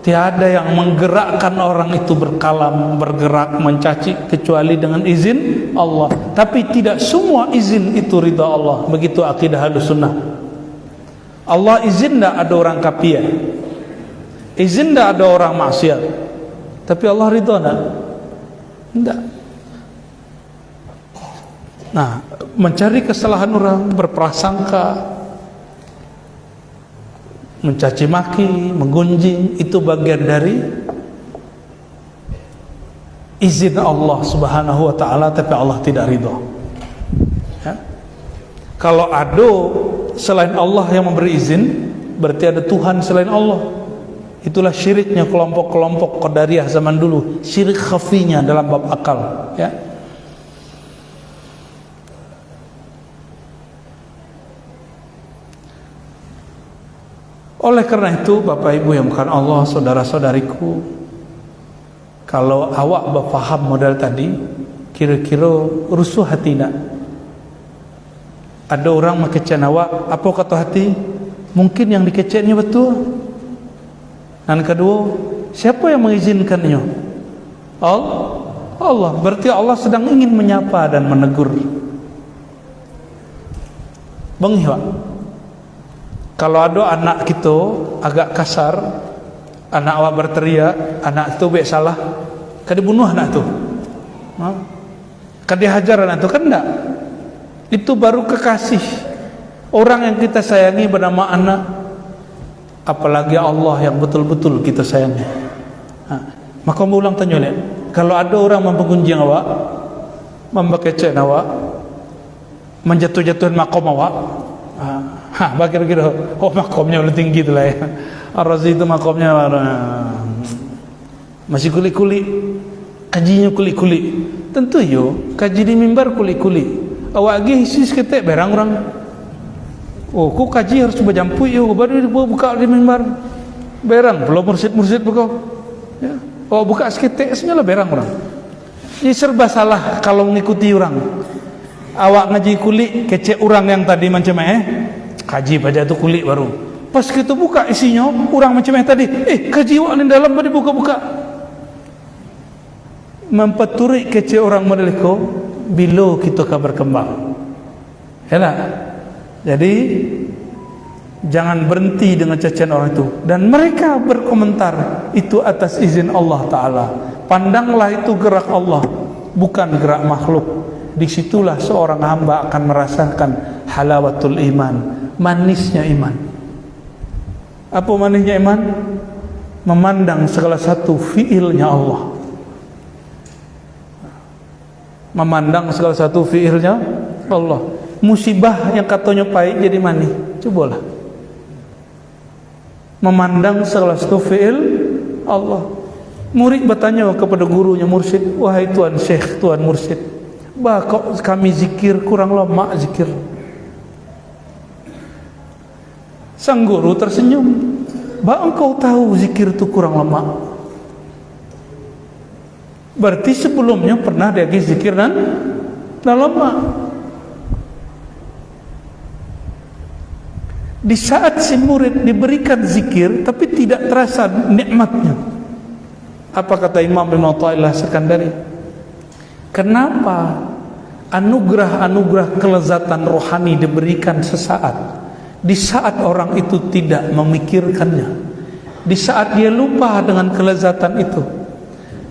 tiada yang menggerakkan orang itu berkalam, bergerak, mencaci kecuali dengan izin Allah. Tapi tidak semua izin itu ridha Allah. Begitu akidah Ahlussunnah. Allah izin tidak ada orang kafir, izin tidak ada orang maksiat, tapi Allah ridha tidak. Nah, mencari kesalahan orang, berprasangka, mencaci maki, menggunjing, itu bagian dari izin Allah Subhanahu wa taala, tapi Allah tidak ridha. Ya? Kalau ada selain Allah yang memberi izin, berarti ada Tuhan selain Allah. Itulah syiriknya kelompok-kelompok Qadariyah zaman dulu, syirik khafinya dalam bab akal, ya. Oleh karena itu, Bapak Ibu yang bukan Allah, saudara-saudariku, kalau awak berfaham modal tadi, kira-kira rusuh hati nak? Ada orang mengkecen awak, apa kata hati? Mungkin yang dikecennya betul. Dan kedua, siapa yang mengizinkannya? Allah. Berarti Allah sedang ingin menyapa dan menegur. bengi Pak. Kalau ada anak kita agak kasar, anak awak berteriak, anak itu baik salah, kan dibunuh anak itu, kan dihajar anak itu, kan enggak. Itu baru kekasih. Orang yang kita sayangi bernama anak, apalagi Allah yang betul-betul kita sayangi. Maka mau ulang tanya lihat, kalau ada orang mempengunjing awak, membekecek awak, menjatuh-jatuhin makom awak, kira-kira makomnya lebih tinggi itulah ya. Ar-Razi itu makomnya masih kuli-kuli, kajinya kuli-kuli. Tentu yo, kaji di mimbar kuli-kuli. Awak lagi sis ketek berang orang. Oh, ku kaji harus coba jampu yo, baru buka di mimbar. Berang, belum mursid-mursid buka. Ya. Oh, buka seketek senyala berang orang. Ini serba salah kalau mengikuti orang. Awak ngaji kuli, kecek orang yang tadi macam kaji pada tu kulit baru. Pas kita buka isinya, orang macam tadi. Kaji awak di dalam pada buka-buka. Mempeturi kecil orang mereka bila kita akan berkembang. Yalah. Jadi jangan berhenti dengan cacian orang itu. Dan mereka berkomentar itu atas izin Allah Ta'ala. Pandanglah itu gerak Allah, bukan gerak makhluk. Disitulah seorang hamba akan merasakan halawatul iman, manisnya iman. Apa manisnya iman? Memandang segala satu fiilnya Allah, memandang segala satu fiilnya Allah. Musibah yang katanya pahit jadi manis, cobalah memandang segala satu fiil Allah. Murid bertanya kepada gurunya mursyid, wahai tuan syekh, tuan mursyid, bah kok kami zikir kurang lama zikir. Sang guru tersenyum, bah engkau tahu zikir itu kurang lama, berarti sebelumnya pernah dia zikir dan lama. Di saat si murid diberikan zikir tapi tidak terasa nikmatnya, apa kata Imam Ibn Athaillah Sekandari? Kenapa anugerah-anugerah kelezatan rohani diberikan sesaat, di saat orang itu tidak memikirkannya, di saat dia lupa dengan kelezatan itu,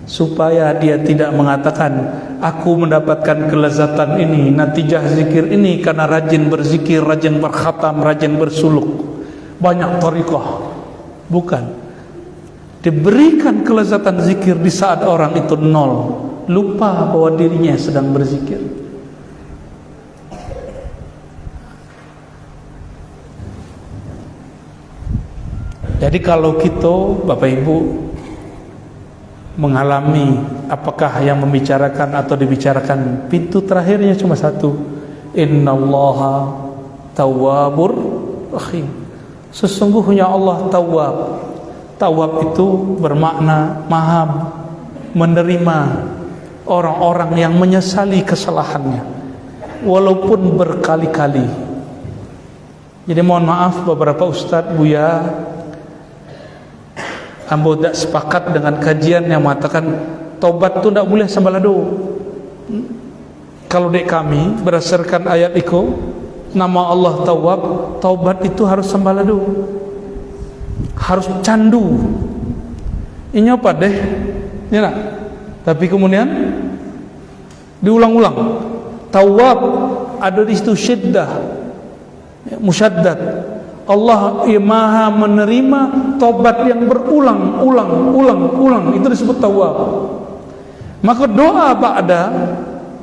supaya dia tidak mengatakan aku mendapatkan kelezatan ini, natijah zikir ini karena rajin berzikir, rajin berkhatam, rajin bersuluk, banyak thariqah. Bukan. Diberikan kelezatan zikir di saat orang itu nol, lupa bahwa dirinya sedang berzikir. Jadi kalau kita Bapak Ibu mengalami apakah yang membicarakan atau dibicarakan, pintu terakhirnya cuma satu, innallaha tawwabur rahim. Sesungguhnya Allah tawwab. Tawwab itu bermakna maha menerima orang-orang yang menyesali kesalahannya walaupun berkali-kali. Jadi mohon maaf beberapa ustadz buya, ambo tidak sepakat dengan kajian yang mengatakan taubat itu tidak boleh sambalado. Kalau dek kami berdasarkan ayat itu, nama Allah Tawwab, taubat itu harus sambalado, harus candu. Ini apa deh? Ya nak? Tapi kemudian diulang-ulang. Tawwab ada di situ syiddah, musyaddad. Allah maha menerima tobat yang berulang-ulang, itu disebut tawab. Maka doa ba'da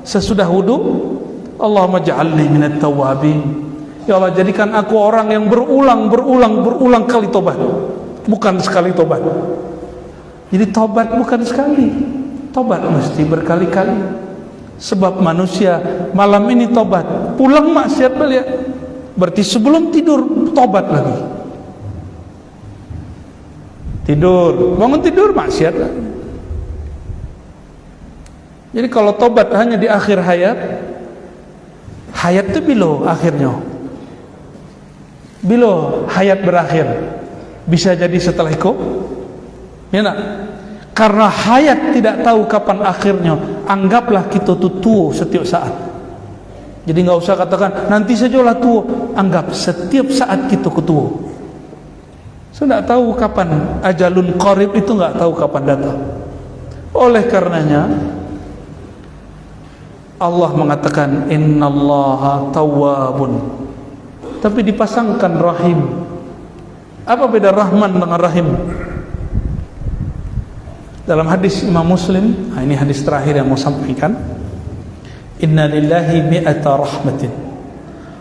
sesudah wudu, Allahumma ja'alni minat tawabin, ya Allah jadikan aku orang yang berulang kali tobat, bukan sekali tobat. Jadi tobat bukan sekali, tobat mesti berkali-kali. Sebab manusia malam ini tobat, pulang maksiat balik, berarti sebelum tidur tobat lagi. Tidur, bangun tidur maksiat lagi. Jadi kalau tobat hanya di akhir hayat, hayat itu bilo akhirnya, bilo hayat berakhir, bisa jadi setelah itu, ya nak? Karena hayat tidak tahu kapan akhirnya, anggaplah kita tua setiap saat. Jadi nggak usah katakan nanti sajalah tua. Anggap setiap saat kita ketua. Saya tidak tahu kapan ajalun qarib itu, nggak tahu kapan datang. Oleh karenanya Allah mengatakan innallaha tawwabun, tapi dipasangkan rahim. Apa beda Rahman dengan Rahim? Dalam hadis Imam Muslim, ini hadis terakhir yang mau sampaikan. Inna lillahi mi'ata rahmatin.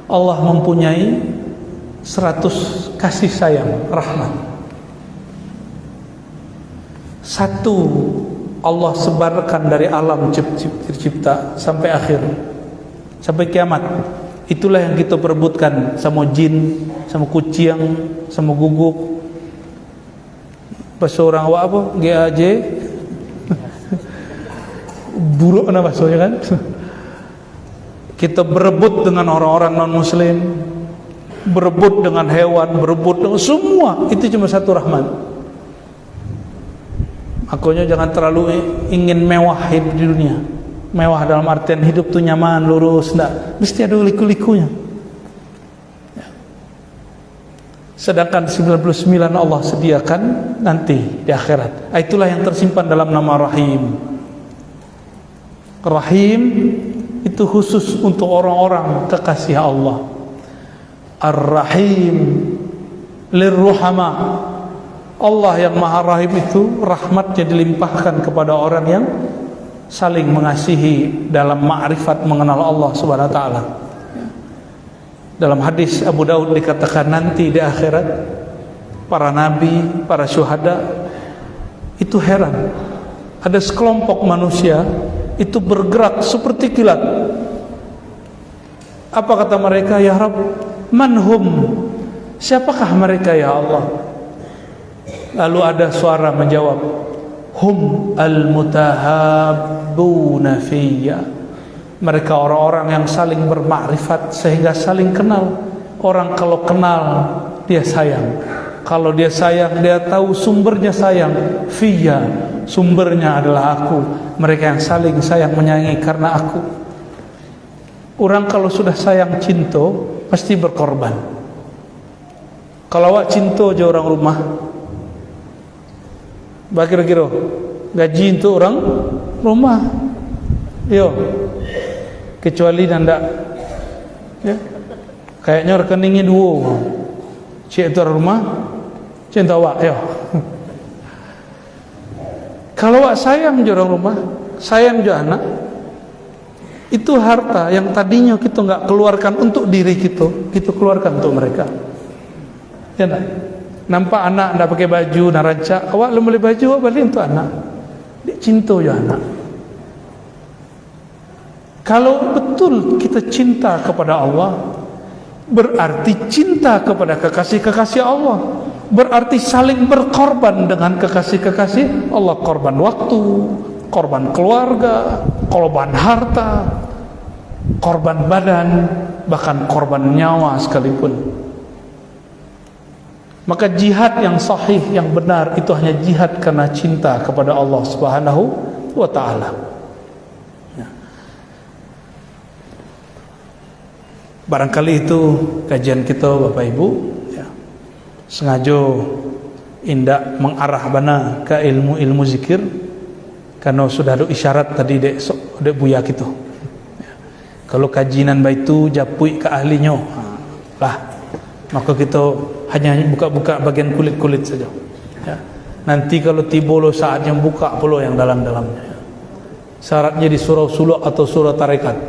Allah mempunyai 100 kasih sayang, rahmat. Satu Allah sebarkan dari alam tercipta sampai akhir, sampai kiamat. Itulah yang kita perebutkan sama jin, sama kucing, sama guguk. Bahasa orang apa? GAJ. Buruk nama bahasanya kan? Kita berebut dengan orang-orang non-muslim, berebut dengan hewan, berebut dengan semua. Itu cuma satu rahmat. Makanya jangan terlalu ingin mewah hidup di dunia. Mewah dalam artian hidup tuh nyaman, lurus, enggak. Mesti ada liku-likunya. Sedangkan 99 Allah sediakan nanti di akhirat. Itulah yang tersimpan dalam nama Rahim. Rahim itu khusus untuk orang-orang kekasih Allah. Ar-Rahim lirruhama. Allah yang Maha Rahim itu rahmatnya dilimpahkan kepada orang yang saling mengasihi dalam ma'rifat mengenal Allah Subhanahu wa taala. Dalam hadis Abu Daud dikatakan nanti di akhirat para nabi, para syuhada itu heran. Ada sekelompok manusia itu bergerak seperti kilat. Apa kata mereka? Ya Rabb, manhum? Siapakah mereka ya Allah? Lalu ada suara menjawab, hum al-mutahabbuna fiyya. Mereka orang-orang yang saling bermakrifat sehingga saling kenal. Orang kalau kenal dia sayang. Kalau dia sayang, dia tahu sumbernya sayang. Fiyya, sumbernya adalah aku. Mereka yang saling sayang menyayangi karena aku. Orang kalau sudah sayang cinta pasti berkorban. Kalau awak cinta aja orang rumah, kira-kira gaji untuk orang rumah, yo, kecuali nanda, ya, kayaknya rekeningnya dua, cik itu orang rumah, cinta awak, yo. Kalau awak sayang je orang rumah, sayang je anak, itu harta yang tadinya kita nggak keluarkan untuk diri kita, kita keluarkan untuk mereka. Ya tak? Nampak anak nak pakai baju, nak rancak, awak belum beli baju, awak beli untuk anak. Dia cinta je anak. Kalau betul kita cinta kepada Allah, berarti cinta kepada kekasih-kekasih Allah. Berarti saling berkorban dengan kekasih-kekasih Allah. Korban waktu, korban keluarga, korban harta, korban badan, bahkan korban nyawa sekalipun. Maka jihad yang sahih, yang benar, itu hanya jihad karena cinta kepada Allah Subhanahu wa ta'ala. Barangkali itu kajian kita Bapak Ibu, ya. Sengaja indak mengarah bana ke ilmu-ilmu zikir karena sudah ada isyarat tadi dek buya kita, ya. Kalau kajian baitu japui ke ahlinya lah, maka kita hanya buka-buka bagian kulit-kulit saja, ya. Nanti kalau tiba lo saatnya buka pula yang dalam-dalamnya, ya. Syaratnya di surau suluk atau surau tarekat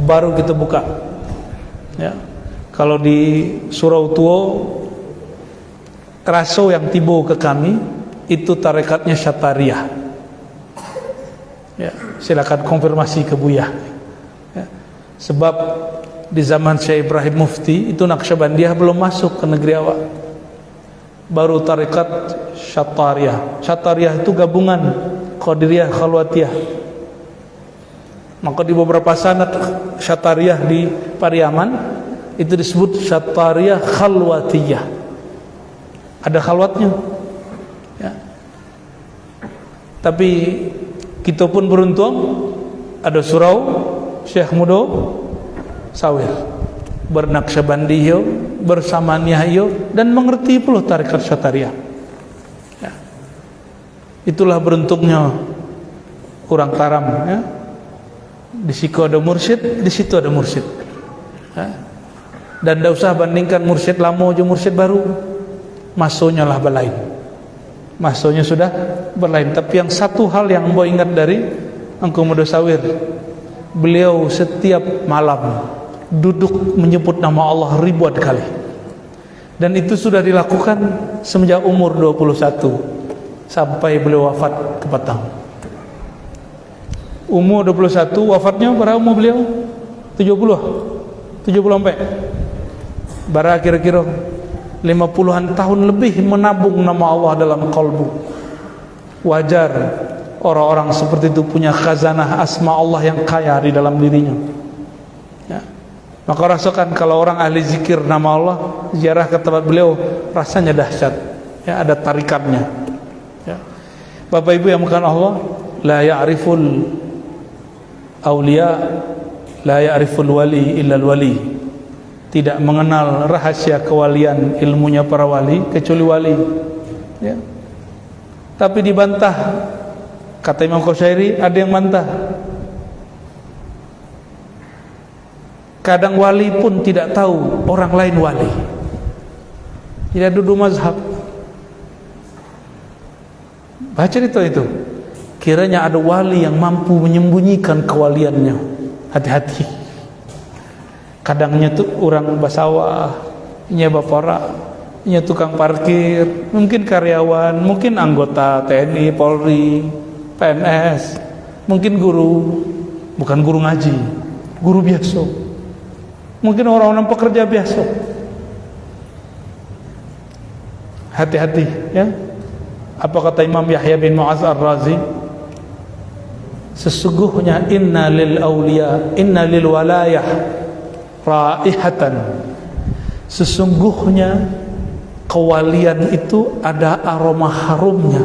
baru kita buka, ya. Kalau di surau tua raso yang tiba ke kami itu tarekatnya Syatariyah, ya, silakan konfirmasi ke Buya, ya. Sebab di zaman Syekh Ibrahim Mufti itu Naqsyabandiyah belum masuk ke negeri awak, baru tarekat Syatariyah. Syatariyah itu gabungan Qadiriyah Khalwatiyah. Maka di beberapa sanad Syatariyah di Pariaman itu disebut Syatariyah Khalwatiyah. Ada khalwatnya, ya. Tapi kita pun beruntung ada surau Syekh Mudo sawir, bernaqsyabandiyah, bersamaniyah dan mengerti pula tarekat Syatariah. Ya. Itulah beruntungnya orang Taram, ya. Di situ ada mursyid, di situ ada mursyid. Ya. Dan tidak usah bandingkan mursyid lama aja mursyid baru, masuknya lah berlain, masuknya sudah berlain. Tapi yang satu hal yang mau ingat dari Engkau Muda Sawir, beliau setiap malam duduk menyebut nama Allah ribuan kali, dan itu sudah dilakukan semenjak umur 21 sampai beliau wafat ke petang. Umur 21, wafatnya berapa umur beliau? 70 sampai bara kira-kira 50-an tahun lebih menabung nama Allah dalam kalbu. Wajar orang-orang seperti itu punya khazanah asma Allah yang kaya di dalam dirinya, ya. Maka rasakan kalau orang ahli zikir nama Allah, ziarah ke tempat beliau, rasanya dahsyat, ya, ada tarikatnya, ya. Bapak Ibu yang bukan Allah, la ya'riful awliya la ya'riful wali illal wali. Tidak mengenal rahasia kewalian, ilmunya para wali kecuali wali, ya. Tapi dibantah, kata Imam Qushairi, ada yang bantah. Kadang wali pun tidak tahu orang lain wali, tidak duduk mazhab. Baca cerita itu, kiranya ada wali yang mampu menyembunyikan kewaliannya. Hati-hati. Kadangnya tuh orang basawah, nya bapora, nya tukang parkir, mungkin karyawan, mungkin anggota TNI, Polri, PNS, mungkin guru, bukan guru ngaji, guru biasa, mungkin orang-orang pekerja biasa. Hati-hati, ya. Apa kata Imam Yahya bin Mu'adz Ar-Razi? Sesungguhnya inna lil awliya, inna lil walayah raihatan, sesungguhnya kewalian itu ada aroma harumnya,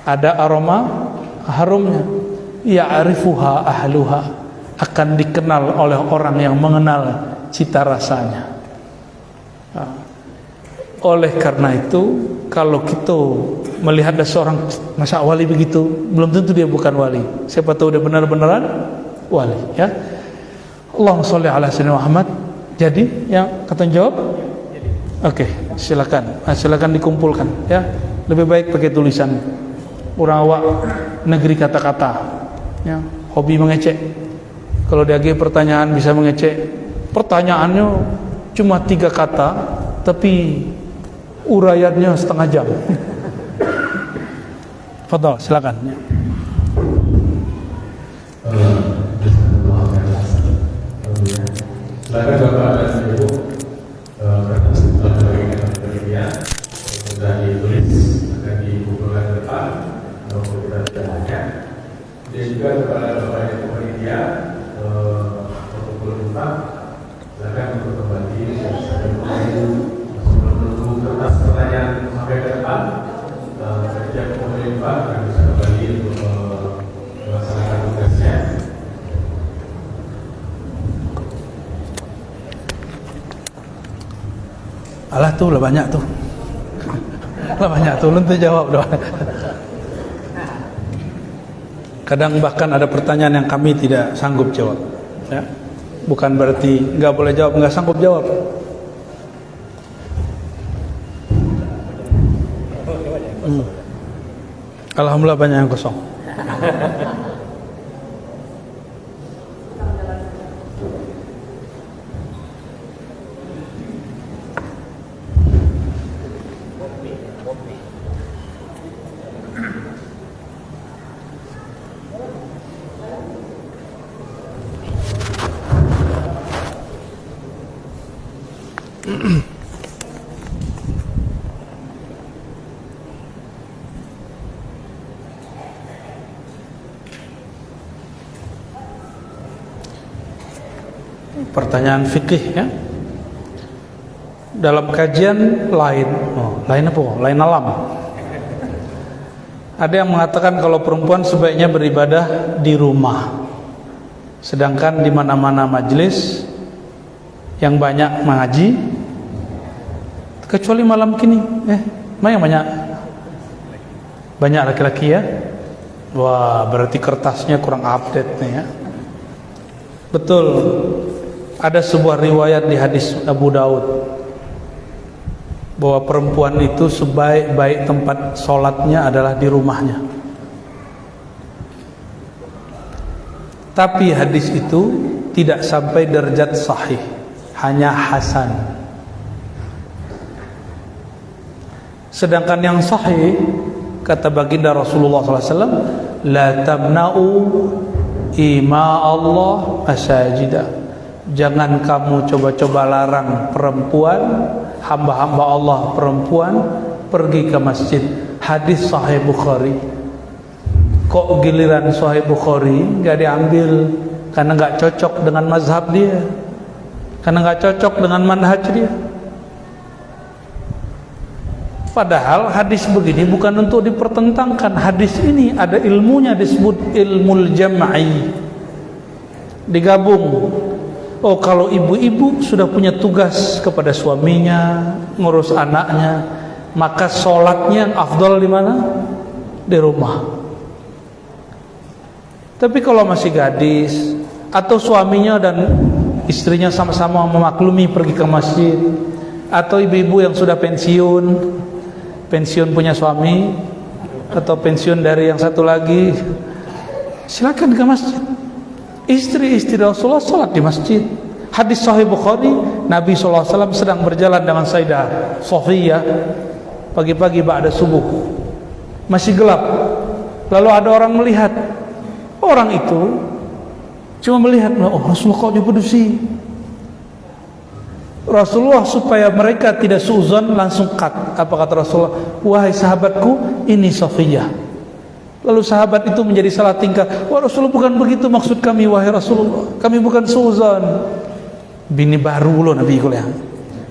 ada aroma harumnya. Ya'rifuha ahluha, akan dikenal oleh orang yang mengenal cita rasanya. Oleh karena itu, kalau kita melihat ada seorang masa wali begitu, belum tentu dia bukan wali. Siapa tahu dia benar-benaran wali, ya. Allahumma sholli ala sayyidina Muhammad. Jadi yang kata jawab, oke, silakan. Silakan dikumpulkan, ya. Lebih baik pakai tulisan. Orang awak negeri kata-kata, ya. Hobi mengecek. Kalau dia lagi pertanyaan bisa mengecek. Pertanyaannya cuma 3 kata, tapi uraiannya setengah jam. Fadhal, silakan, ya. Silakan Bapak dan Ibu, karena setelah bagian sudah ditulis akan dikumpulkan ke depan kalau kita tidak banyak. Dan juga kepada Bapak Ibu panitia untuk berhutang, silakan untuk kembali menunggu kertas pertanyaan sampai ke depan. Setiap pemerintah akan bisa kembali untuk melaksanakan tugasnya. Alah tuh lah banyak tuh. Lah banyak tuh, lu jawab doang. Kadang bahkan ada pertanyaan yang kami tidak sanggup jawab, ya. Bukan berarti nggak boleh jawab, nggak sanggup jawab. Alhamdulillah banyak yang kosong. Pertanyaan fikih, ya. Dalam kajian lain, lain apa? Lain alam. Ada yang mengatakan kalau perempuan sebaiknya beribadah di rumah. Sedangkan di mana-mana majelis yang banyak mengaji, kecuali malam kini, banyak laki-laki ya. Wah, berarti kertasnya kurang update nih ya. Betul, ada sebuah riwayat di hadis Abu Daud bahwa perempuan itu sebaik-baik tempat sholatnya adalah di rumahnya. Tapi hadis itu tidak sampai derajat sahih, hanya hasan. Sedangkan yang sahih, kata baginda Rasulullah SAW, la tamna'u ima Allah masajidah. Jangan kamu coba-coba larang perempuan, hamba-hamba Allah perempuan pergi ke masjid. Hadis Sahih Bukhari. Kok giliran Sahih Bukhari nggak diambil karena nggak cocok dengan mazhab dia, karena nggak cocok dengan manhaj dia. Padahal hadis begini bukan untuk dipertentangkan. Hadis ini ada ilmunya, disebut ilmul jam'i, digabung. Oh, kalau ibu-ibu sudah punya tugas kepada suaminya, ngurus anaknya, maka sholatnya yang afdal di mana? Di rumah. Tapi kalau masih gadis atau suaminya dan istrinya sama-sama memaklumi pergi ke masjid, atau ibu-ibu yang sudah pensiun punya suami, atau pensiun dari yang satu lagi, silakan ke masjid. Istri-istri Rasulullah sholat di masjid. Hadis Sahih Bukhari, Nabi SAW sedang berjalan dengan Sayyidah Sofiyah pagi-pagi ba'da subuh, masih gelap. Lalu ada orang melihat. Orang itu cuma melihat, oh Rasulullah kok dipedusi. Rasulullah supaya mereka tidak suuzon langsung cut. Apa kata Rasulullah? Wahai sahabatku, ini Safiyah. Lalu sahabat itu menjadi salah tingkah. Wah Rasulullah, bukan begitu maksud kami wahai Rasulullah. Kami bukan suuzon. Bini baru lo Nabi kuliah.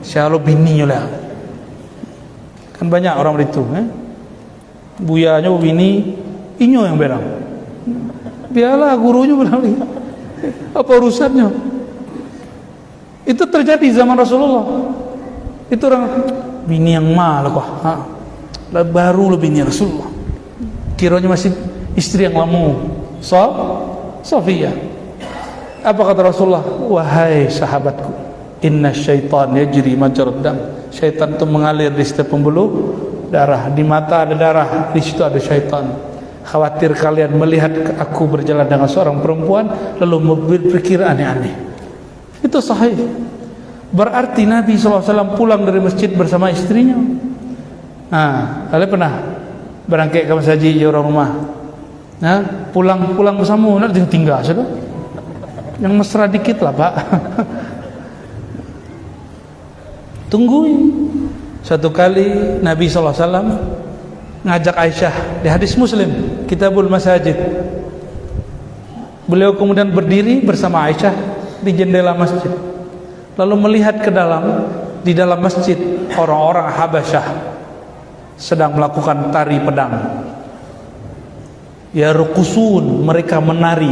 Syalo bini lah. Kan banyak orang begitu, Buyanya bini, inyo yang berang. Biarlah gurunya bilang, apa urusannya? Itu terjadi zaman Rasulullah. Itu orang bini yang malah kok, baru lebih bini Rasulullah. Kiranya masih istri yang lama. Sofiyah. Apa kata Rasulullah? Wahai sahabatku, inna syaitan yajri majrad dam. Syaitan itu mengalir di setiap pembuluh darah. Di mata ada darah, di situ ada syaitan. Khawatir kalian melihat aku berjalan dengan seorang perempuan lalu berpikir aneh-aneh. Itu sahih. Berarti Nabi SAW pulang dari masjid bersama istrinya. Kalian pernah berangkat ke masjid di orang rumah? Pulang bersama, nak tinggal sudah. Yang mesra dikit lah Pak. Tungguin. Suatu kali Nabi SAW ngajak Aisyah di hadis Muslim, Kitabul Masajid. Beliau kemudian berdiri bersama Aisyah di jendela masjid, lalu melihat ke dalam. Di dalam masjid orang-orang Habasyah sedang melakukan tari pedang. Ya rukusun, mereka menari.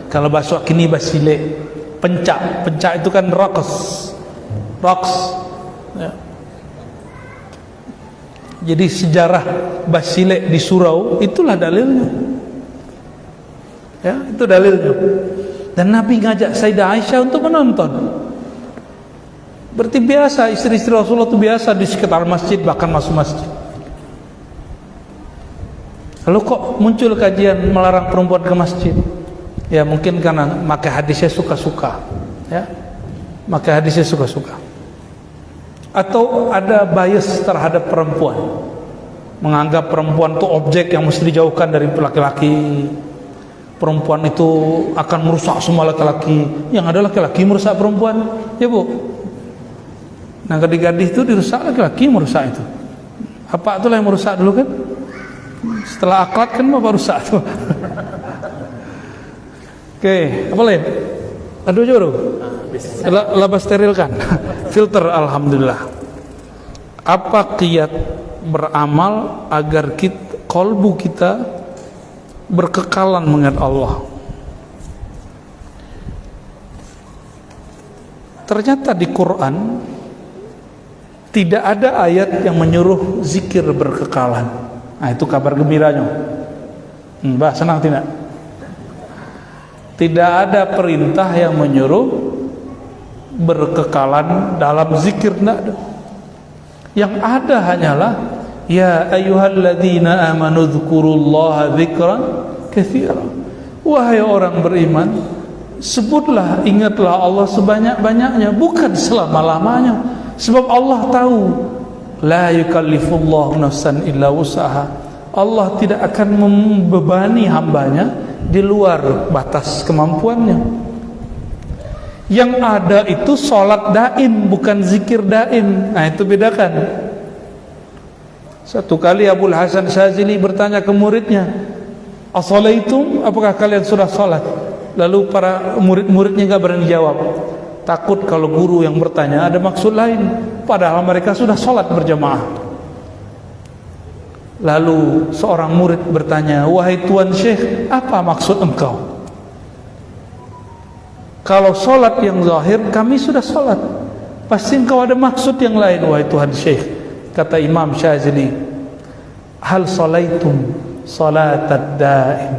Kalau bahasa kini basile, pencak itu kan raqs ya. Jadi sejarah Basile di surau itulah dalilnya. Ya, itu dalilnya. Dan Nabi ngajak Sayyidah Aisyah untuk menonton. Berarti biasa istri-istri Rasulullah itu biasa di sekitar masjid, bahkan masuk masjid. Lalu kok muncul kajian melarang perempuan ke masjid? Ya mungkin karena maka hadisnya suka-suka, ya. Maka hadisnya suka-suka. Atau ada bias terhadap perempuan, menganggap perempuan itu objek yang mesti dijauhkan dari laki-laki. Perempuan itu akan merusak semua laki-laki. Yang ada laki-laki merusak perempuan, ya Bu. Nah gadis-gadis itu dirusak laki-laki, merusak itu. Apa itulah yang merusak dulu kan? Setelah akhlak kan bapak rusak tuh. Oke, apa lain? Aduh joro. Laba steril kan? Filter, alhamdulillah. Apa kiat beramal agar kolbu kita berkekalan mengingat Allah? ternyata di Quran tidak ada ayat yang menyuruh zikir berkekalan. Nah, itu kabar gembiranya. Mbak senang tidak? Tidak ada perintah yang menyuruh berkekalan dalam zikir, tidak ada. Yang ada hanyalah ya ayyuhalladzina amanu dzkurullaha dzikran katsira. Wahai orang beriman, sebutlah, ingatlah Allah sebanyak-banyaknya, bukan selama-lamanya. Sebab Allah tahu la yukallifullahu nafsan illa wus'aha. Allah tidak akan membebani hambanya di luar batas kemampuannya. Yang ada itu sholat daim, bukan zikir daim. Nah, itu bedakan. Satu kali Abul Hasan Syazili bertanya ke muridnya, "As-salaitum? Apakah kalian sudah sholat?" Lalu para murid-muridnya enggak berani jawab. Takut kalau guru yang bertanya ada maksud lain, padahal mereka sudah sholat berjamaah. Lalu seorang murid bertanya, "Wahai Tuan Syekh, apa maksud engkau? Kalau sholat yang zahir, kami sudah sholat. Pasti engkau ada maksud yang lain, wahai Tuhan Syekh." Kata Imam Syazili, "Hal salaitum salatad daim?"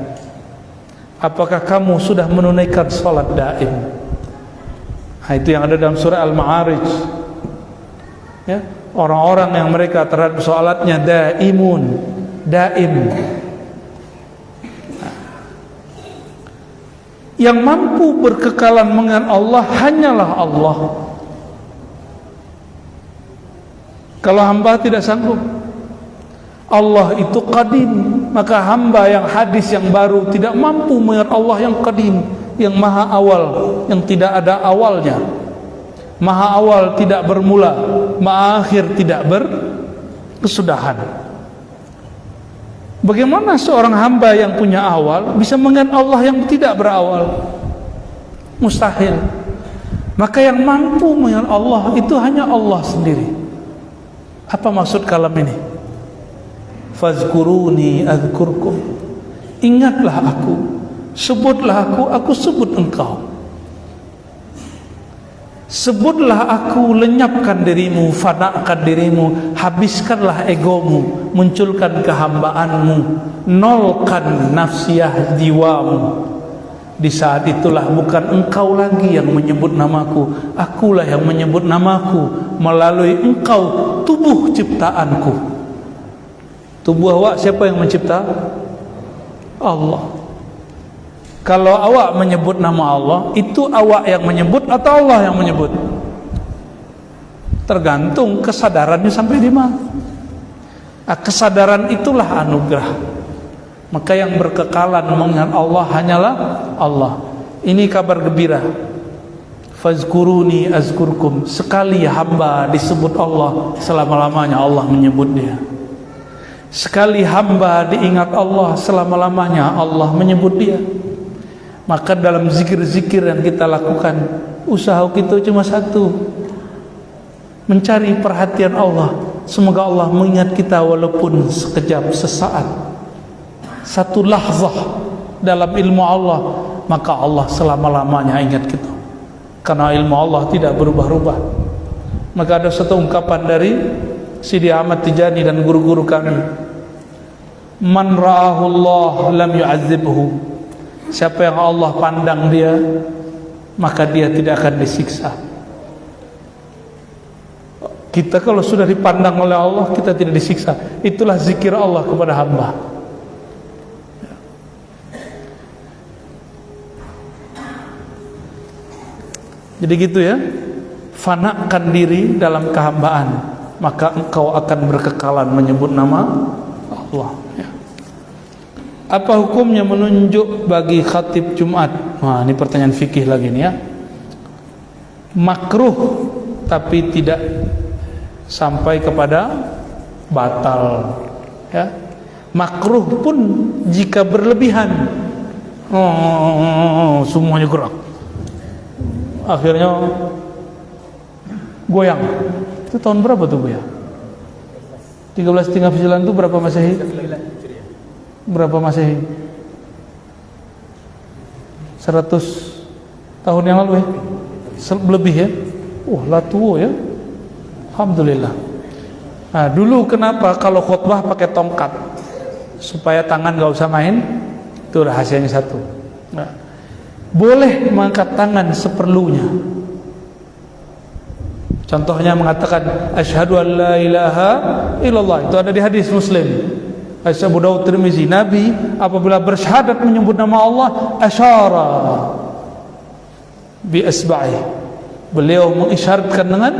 Apakah kamu sudah menunaikan sholat daim? Nah, itu yang ada dalam surah Al-Ma'arij. Ya, orang-orang yang mereka terhadap sholatnya daimun, daim. Yang mampu berkekalan dengan Allah hanyalah Allah. Kalau hamba tidak sanggup, Allah itu qadim, maka hamba yang hadis yang baru tidak mampu mengingat Allah yang qadim, yang maha awal, yang tidak ada awalnya, maha awal tidak bermula, maha akhir tidak berkesudahan. Bagaimana seorang hamba yang punya awal bisa mengingat Allah yang tidak berawal? Mustahil. Maka yang mampu mengingat Allah itu hanya Allah sendiri. Apa maksud kalam ini? Fazkuruni adzkurkum. Ingatlah aku, sebutlah aku sebut engkau. Sebutlah aku, lenyapkan dirimu, fanakan dirimu, habiskanlah egomu, munculkan kehambaanmu, nolkan nafsiyah jiwamu. Di saat itulah bukan engkau lagi yang menyebut namaku, akulah yang menyebut namaku melalui engkau, tubuh ciptaanku. Tubuh awak siapa yang mencipta? Allah. Kalau awak menyebut nama Allah, itu awak yang menyebut atau Allah yang menyebut? Tergantung kesadarannya sampai di mana. Kesadaran itulah anugerah. Maka yang berkekalan mengingat Allah hanyalah Allah. Ini kabar gembira. Fazkuruni azkurkum. Sekali hamba disebut Allah, selama-lamanya Allah menyebut dia. Sekali hamba diingat Allah, selama-lamanya Allah menyebut dia. Maka dalam zikir-zikir yang kita lakukan, usaha kita cuma satu, mencari perhatian Allah. Semoga Allah mengingat kita walaupun sekejap, sesaat, satu lahzah dalam ilmu Allah. Maka Allah selama-lamanya ingat kita, karena ilmu Allah tidak berubah-ubah. Maka ada satu ungkapan dari Sidi Ahmad Tijani dan guru-guru kami, man ra'ahu Allah lam yu'adzibhu. Siapa yang Allah pandang dia, maka dia tidak akan disiksa. Kita kalau sudah dipandang oleh Allah, kita tidak disiksa. Itulah zikir Allah kepada hamba. Jadi gitu ya, fanakan diri dalam kehambaan, maka engkau akan berkekalan menyebut nama Allah. Ya. Apa hukumnya menunjuk bagi khatib Jumat? Nah, ini pertanyaan fikih lagi nih ya. Makruh, tapi tidak sampai kepada batal. Ya. Makruh pun jika berlebihan, semuanya gerak, akhirnya goyang. Itu tahun berapa tuh goyang? 13,5 itu berapa Masehi? Berapa Masehi? 100 tahun yang lalu ya? Lebih ya? lah tua ya. Alhamdulillah. Nah, dulu kenapa kalau khutbah pakai tongkat? Supaya tangan gak usah main. Itu rahasianya satu. Nah, boleh mengangkat tangan seperlunya. Contohnya mengatakan asyhadu an la ilaha illallah. Itu ada di hadis Muslim. Hadis Abu Dawud Tirmizi. Nabi apabila bersyahadat menyebut nama Allah, asyara bi asba'i. Beliau mengisyaratkan dengan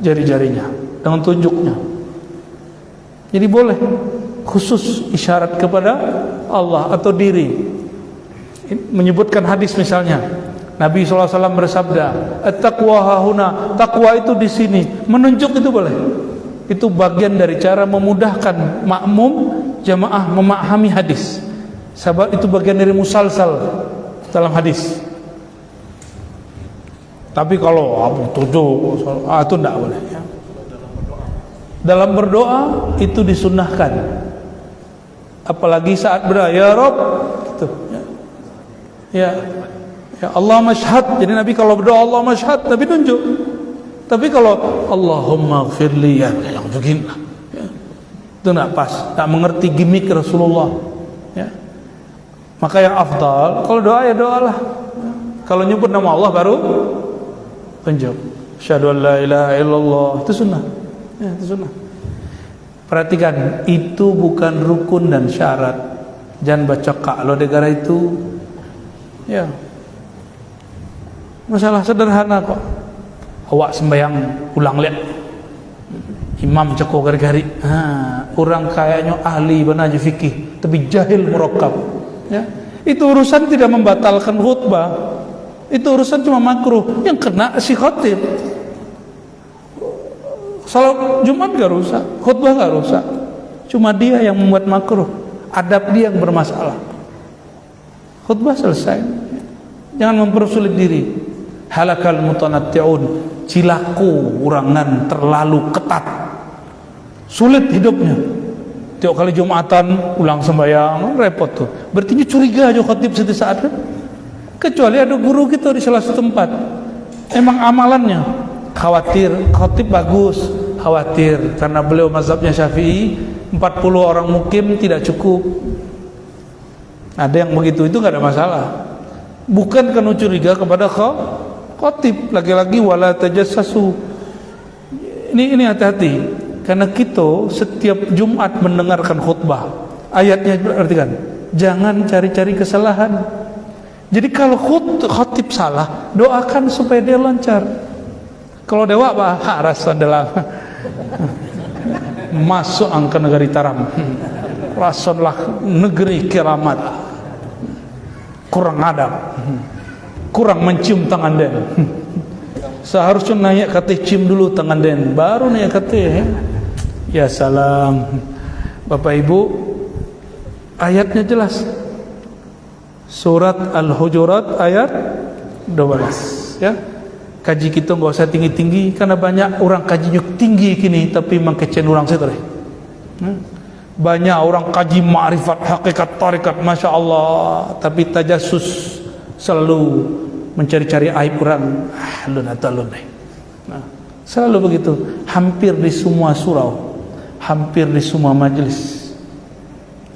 jari-jarinya, dengan tunjuknya. Jadi boleh khusus isyarat kepada Allah atau diri. Menyebutkan hadis misalnya, Nabi SAW bersabda, at-taqwa hahuna, takwa itu di sini. Menunjuk itu boleh. Itu bagian dari cara memudahkan makmum jamaah memahami hadis. Sebab itu bagian dari musalsal dalam hadis. Tapi kalau tujuh itu tidak boleh ya. Dalam berdoa itu disunnahkan. Apalagi saat berdoa, ya Rabb gitu, ya Allah masyhad. Jadi Nabi kalau berdoa Allah masyhad, Nabi tunjuk. Tapi kalau Allahumma gfirli, ya yang begini ya. Itu tidak pas, tidak mengerti gimmick Rasulullah ya. Maka yang afdal kalau doa ya doalah ya. Kalau nyebut nama Allah baru tunjuk. Asyhadu an la ilaha illallah, itu sunnah ya, itu sunnah. Perhatikan, itu bukan rukun dan syarat. Jangan baca kalau negara itu ya. Masalah sederhana kok. Awak sembahyang ulang lihat imam ceko gari-gari. Orang kayaknya ahli benar aja fikih tapi jahil murakkab ya. Itu urusan tidak membatalkan khutbah. Itu urusan cuma makruh. Yang kena si khatib. Salat Jumat gak rusak, khutbah gak rusak. Cuma dia yang membuat makruh. Adab dia yang bermasalah. Khutbah selesai. Jangan mempersulit diri. Halakal mutanatti'un, cilaku urangan terlalu ketat. Sulit hidupnya. Tiap kali Jumatan ulang sembahyang, repot tuh. Berarti dia curiga aja khatib setiap saat kan? Kecuali ada guru kita di salah satu tempat. Emang amalannya khawatir khatib bagus, khawatir karena beliau mazhabnya Syafi'i, 40 orang mukim tidak cukup. Ada yang begitu, itu enggak ada masalah. Bukan karena curiga kepada khatib, lagi-lagi wala tajassasu. Ini hati-hati karena kita setiap Jumat mendengarkan khutbah. Ayatnya berarti kan, jangan cari-cari kesalahan. Jadi kalau khatib salah, doakan supaya dia lancar. Kalau dewa bah rason dalam masuk angka negeri taram, rasonlah negeri keramat, kurang adab, kurang mencium tangan den. Seharusnya naik kata cium dulu tangan den, baru naik kata ya salam. Bapak Ibu, ayatnya jelas. Surat Al-Hujurat ayat 12 ya. Kaji kita nggak usah tinggi-tinggi karena banyak orang kajinya tinggi kini tapi mengkecen orang setereh. Banyak orang kaji ma'rifat hakikat tarikat, masya Allah, tapi tajasus selalu mencari-cari aib orang. Lun atau lun. Selalu begitu. Hampir di semua surau, hampir di semua majelis.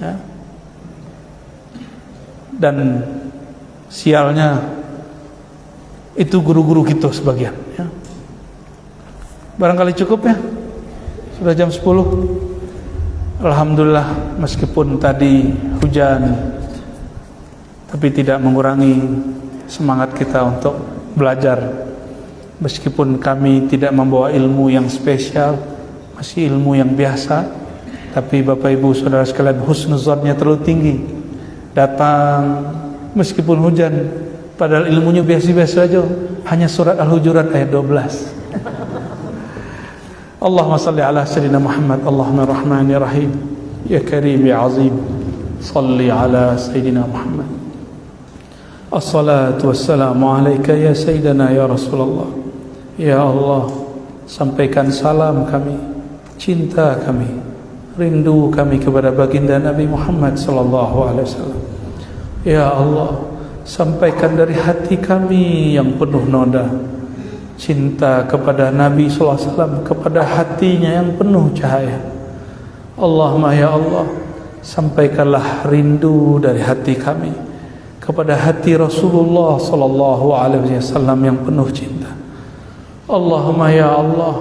Ya. Dan sialnya itu guru-guru kita sebagian ya. Barangkali cukup ya. Sudah jam 10. Alhamdulillah, meskipun tadi hujan tapi tidak mengurangi semangat kita untuk belajar. Meskipun kami tidak membawa ilmu yang spesial, masih ilmu yang biasa, tapi Bapak Ibu Saudara sekalian, husnuzonnya terlalu tinggi. Datang meskipun hujan, padahal ilmunya biasa-biasa aja. Hanya surat Al-Hujurat ayat 12. Allahumma salli ala sayyidina Muhammad. Allahumma rahmani rahim. Ya karim ya azim. Salli ala sayyidina Muhammad. Assalatu wassalamu alaika ya sayyidina ya Rasulullah. Ya Allah, sampaikan salam kami, cinta kami, rindu kami kepada baginda Nabi Muhammad sallallahu alaihi wasallam. Ya Allah, sampaikan dari hati kami yang penuh noda, cinta kepada Nabi sallallahu alaihi wasallam, kepada hatinya yang penuh cahaya. Allahumma ya Allah, sampaikanlah rindu dari hati kami kepada hati Rasulullah sallallahu alaihi wasallam yang penuh cinta. Allahumma ya Allah,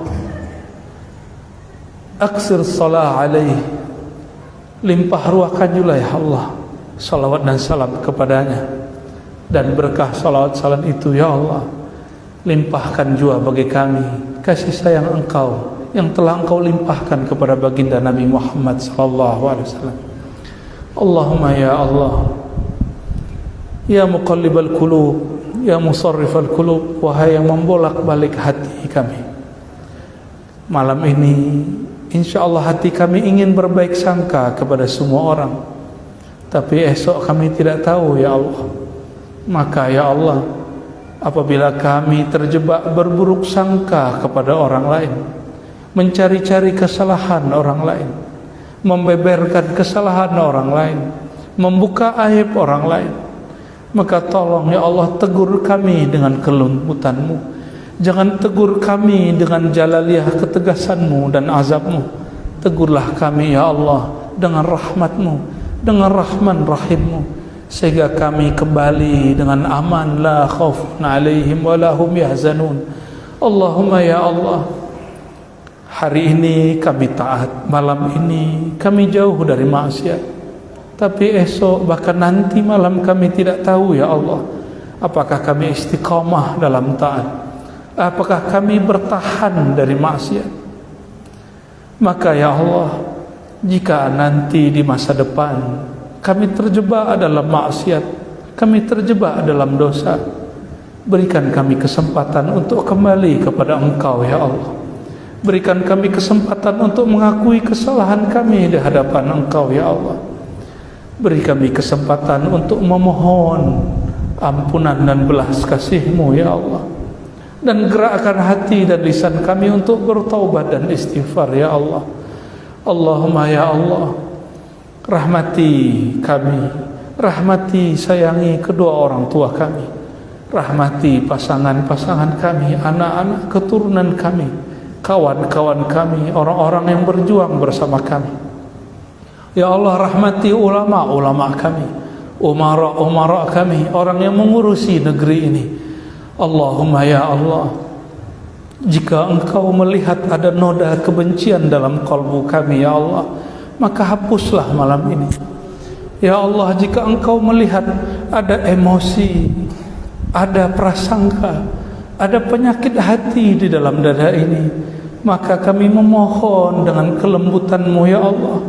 aksir salat alaihi, limpah ruahkan juga ya Allah salawat dan salam kepadanya, dan berkah salawat salam itu ya Allah limpahkan juga bagi kami kasih sayang Engkau yang telah Engkau limpahkan kepada baginda Nabi Muhammad sallallahu alaihi wasallam. Allahumma ya Allah, ya muqallibal qulub, ya musarrifal qulub, wahai yang membolak-balik hati kami. Malam ini insyaallah hati kami ingin berbaik sangka kepada semua orang, tapi esok kami tidak tahu ya Allah. Maka ya Allah, apabila kami terjebak berburuk sangka kepada orang lain, mencari-cari kesalahan orang lain, membeberkan kesalahan orang lain, membuka aib orang lain, maka tolong ya Allah tegur kami dengan kelembutan-Mu. Jangan tegur kami dengan jalaliyah ketegasan-Mu dan azab-Mu. Tegurlah kami ya Allah dengan rahmat-Mu, dengan Rahman Rahim-Mu, sehingga kami kembali dengan aman, la khaufun alaihim wa la hum yahzanun. Allahumma ya Allah, hari ini kami taat, malam ini kami jauh dari maksiat, tapi esok bahkan nanti malam kami tidak tahu ya Allah, apakah kami istiqamah dalam taat, apakah kami bertahan dari maksiat. Maka ya Allah, jika nanti di masa depan kami terjebak dalam maksiat, kami terjebak dalam dosa, berikan kami kesempatan untuk kembali kepada Engkau ya Allah. Berikan kami kesempatan untuk mengakui kesalahan kami di hadapan Engkau ya Allah. Beri kami kesempatan untuk memohon ampunan dan belas kasih-Mu ya Allah, dan gerakkan hati dan lisan kami untuk bertaubat dan istighfar ya Allah. Allahumma ya Allah, rahmati kami, rahmati sayangi kedua orang tua kami, rahmati pasangan-pasangan kami, anak-anak keturunan kami, kawan-kawan kami, orang-orang yang berjuang bersama kami. Ya Allah, rahmati ulama-ulama kami, umara-umara kami, orang yang mengurusi negeri ini. Allahumma ya Allah, jika Engkau melihat ada noda kebencian dalam kalbu kami ya Allah, maka hapuslah malam ini. Ya Allah, jika Engkau melihat ada emosi, ada prasangka, ada penyakit hati di dalam dada ini, maka kami memohon dengan kelembutan-Mu ya Allah,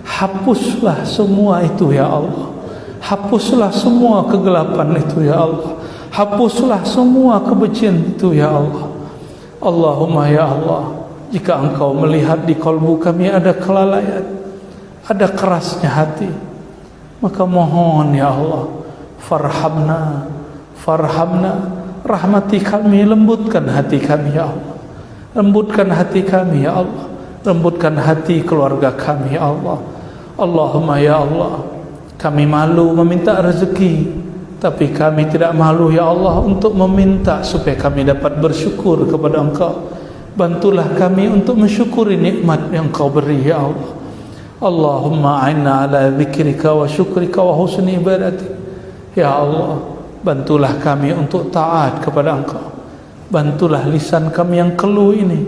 hapuslah semua itu ya Allah. Hapuslah semua kegelapan itu ya Allah. Hapuslah semua kebencian itu ya Allah. Allahumma ya Allah, jika Engkau melihat di kalbu kami ada kelalaian, ada kerasnya hati, maka mohon ya Allah, farhamna, farhamna, rahmati kami, lembutkan hati kami ya Allah. Lembutkan hati kami ya Allah, lembutkan hati keluarga kami ya Allah. Allahumma ya Allah, kami malu meminta rezeki, tapi kami tidak malu ya Allah untuk meminta supaya kami dapat bersyukur kepada Engkau. Bantulah kami untuk mensyukuri nikmat yang Engkau beri ya Allah. Allahumma a'inna ala zikrika wa syukrika wa husni ibadatik. Ya Allah, bantulah kami untuk taat kepada Engkau. Bantulah lisan kami yang keluh ini,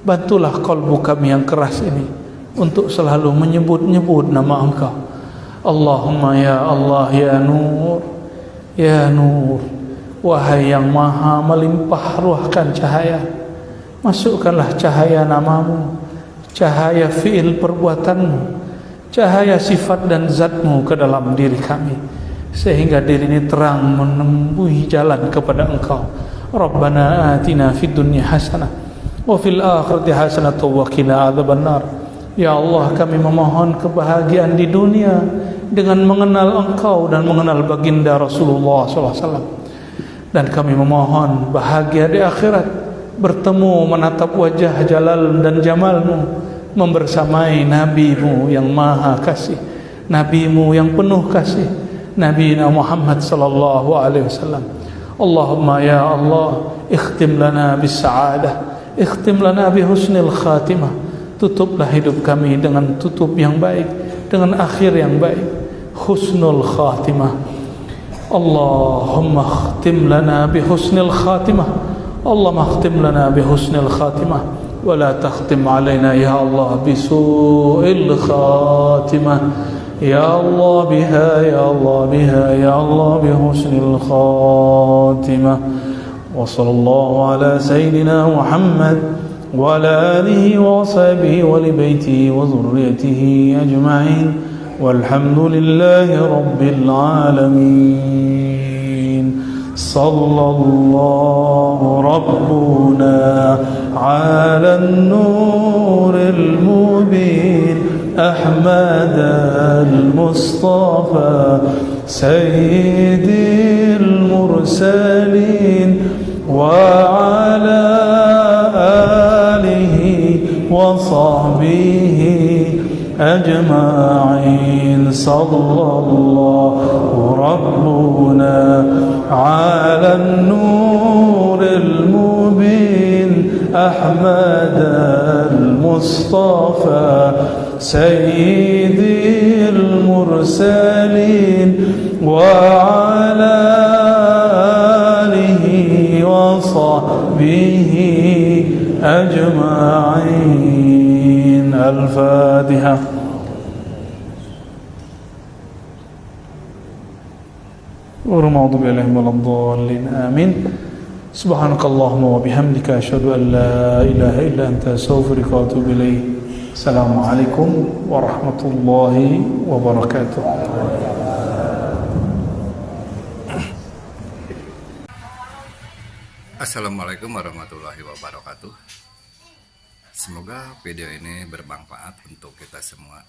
bantulah kalbu kami yang keras ini untuk selalu menyebut-nyebut nama Engkau. Allahumma ya Allah ya Nur, ya Nur, wahai yang maha melimpah ruahkan cahaya, masukkanlah cahaya nama-Mu, cahaya fi'il perbuatan-Mu, cahaya sifat dan zat-Mu ke dalam diri kami, sehingga diri ini terang menemui jalan kepada Engkau. Rabbana atina fid dunya hasanah wa fil akhirati hasanah wa qina adzabannar. Ya Allah, kami memohon kebahagiaan di dunia dengan mengenal Engkau dan mengenal baginda Rasulullah SAW, dan kami memohon bahagia di akhirat, bertemu menatap wajah jalal dan jamal-Mu, membersamai Nabi-Mu yang maha kasih, Nabi-Mu yang penuh kasih, Nabi Muhammad sallallahu alaihi wasallam. Allahumma ya Allah, ikhtim lana bis sa'adah, ikhtim lana bi husnil khatimah. Tutuplah hidup kami dengan tutup yang baik, dengan akhir yang baik, husnul khatimah. Allahumma ikhtim lana bi husnil khatimah. Allahumma ikhtim lana bi husnil khatimah wa la takhtim alaina ya Allah bi su'il khatimah. Ya Allah biha, ya Allah biha, ya Allah bi husnil khatimah. Wa sallallahu ala sayyidina Muhammad wa ala alihi wa sahbihi wa li baitihi wa dhurriyyatihi ajma'in. Walhamdulillahi rabbil alamin. Sallallahu rabbuna ala an-nuril mubin أحمد المصطفى سيد المرسلين وعلى آله وصحبه أجمعين. صلى الله ربنا على النور المبين أحمد المصطفى سيد المرسلين وعلى آله وصحبه أجمعين. الفاتحة. والمغضوب عليهم ولا الضالين آمين. سبحانك اللهم وبحمدك أشهد أن لا إله إلا أنت أستغفرك وأتوب إليك. Assalamualaikum warahmatullahi wabarakatuh. Assalamualaikum warahmatullahi wabarakatuh. Semoga video ini bermanfaat untuk kita semua.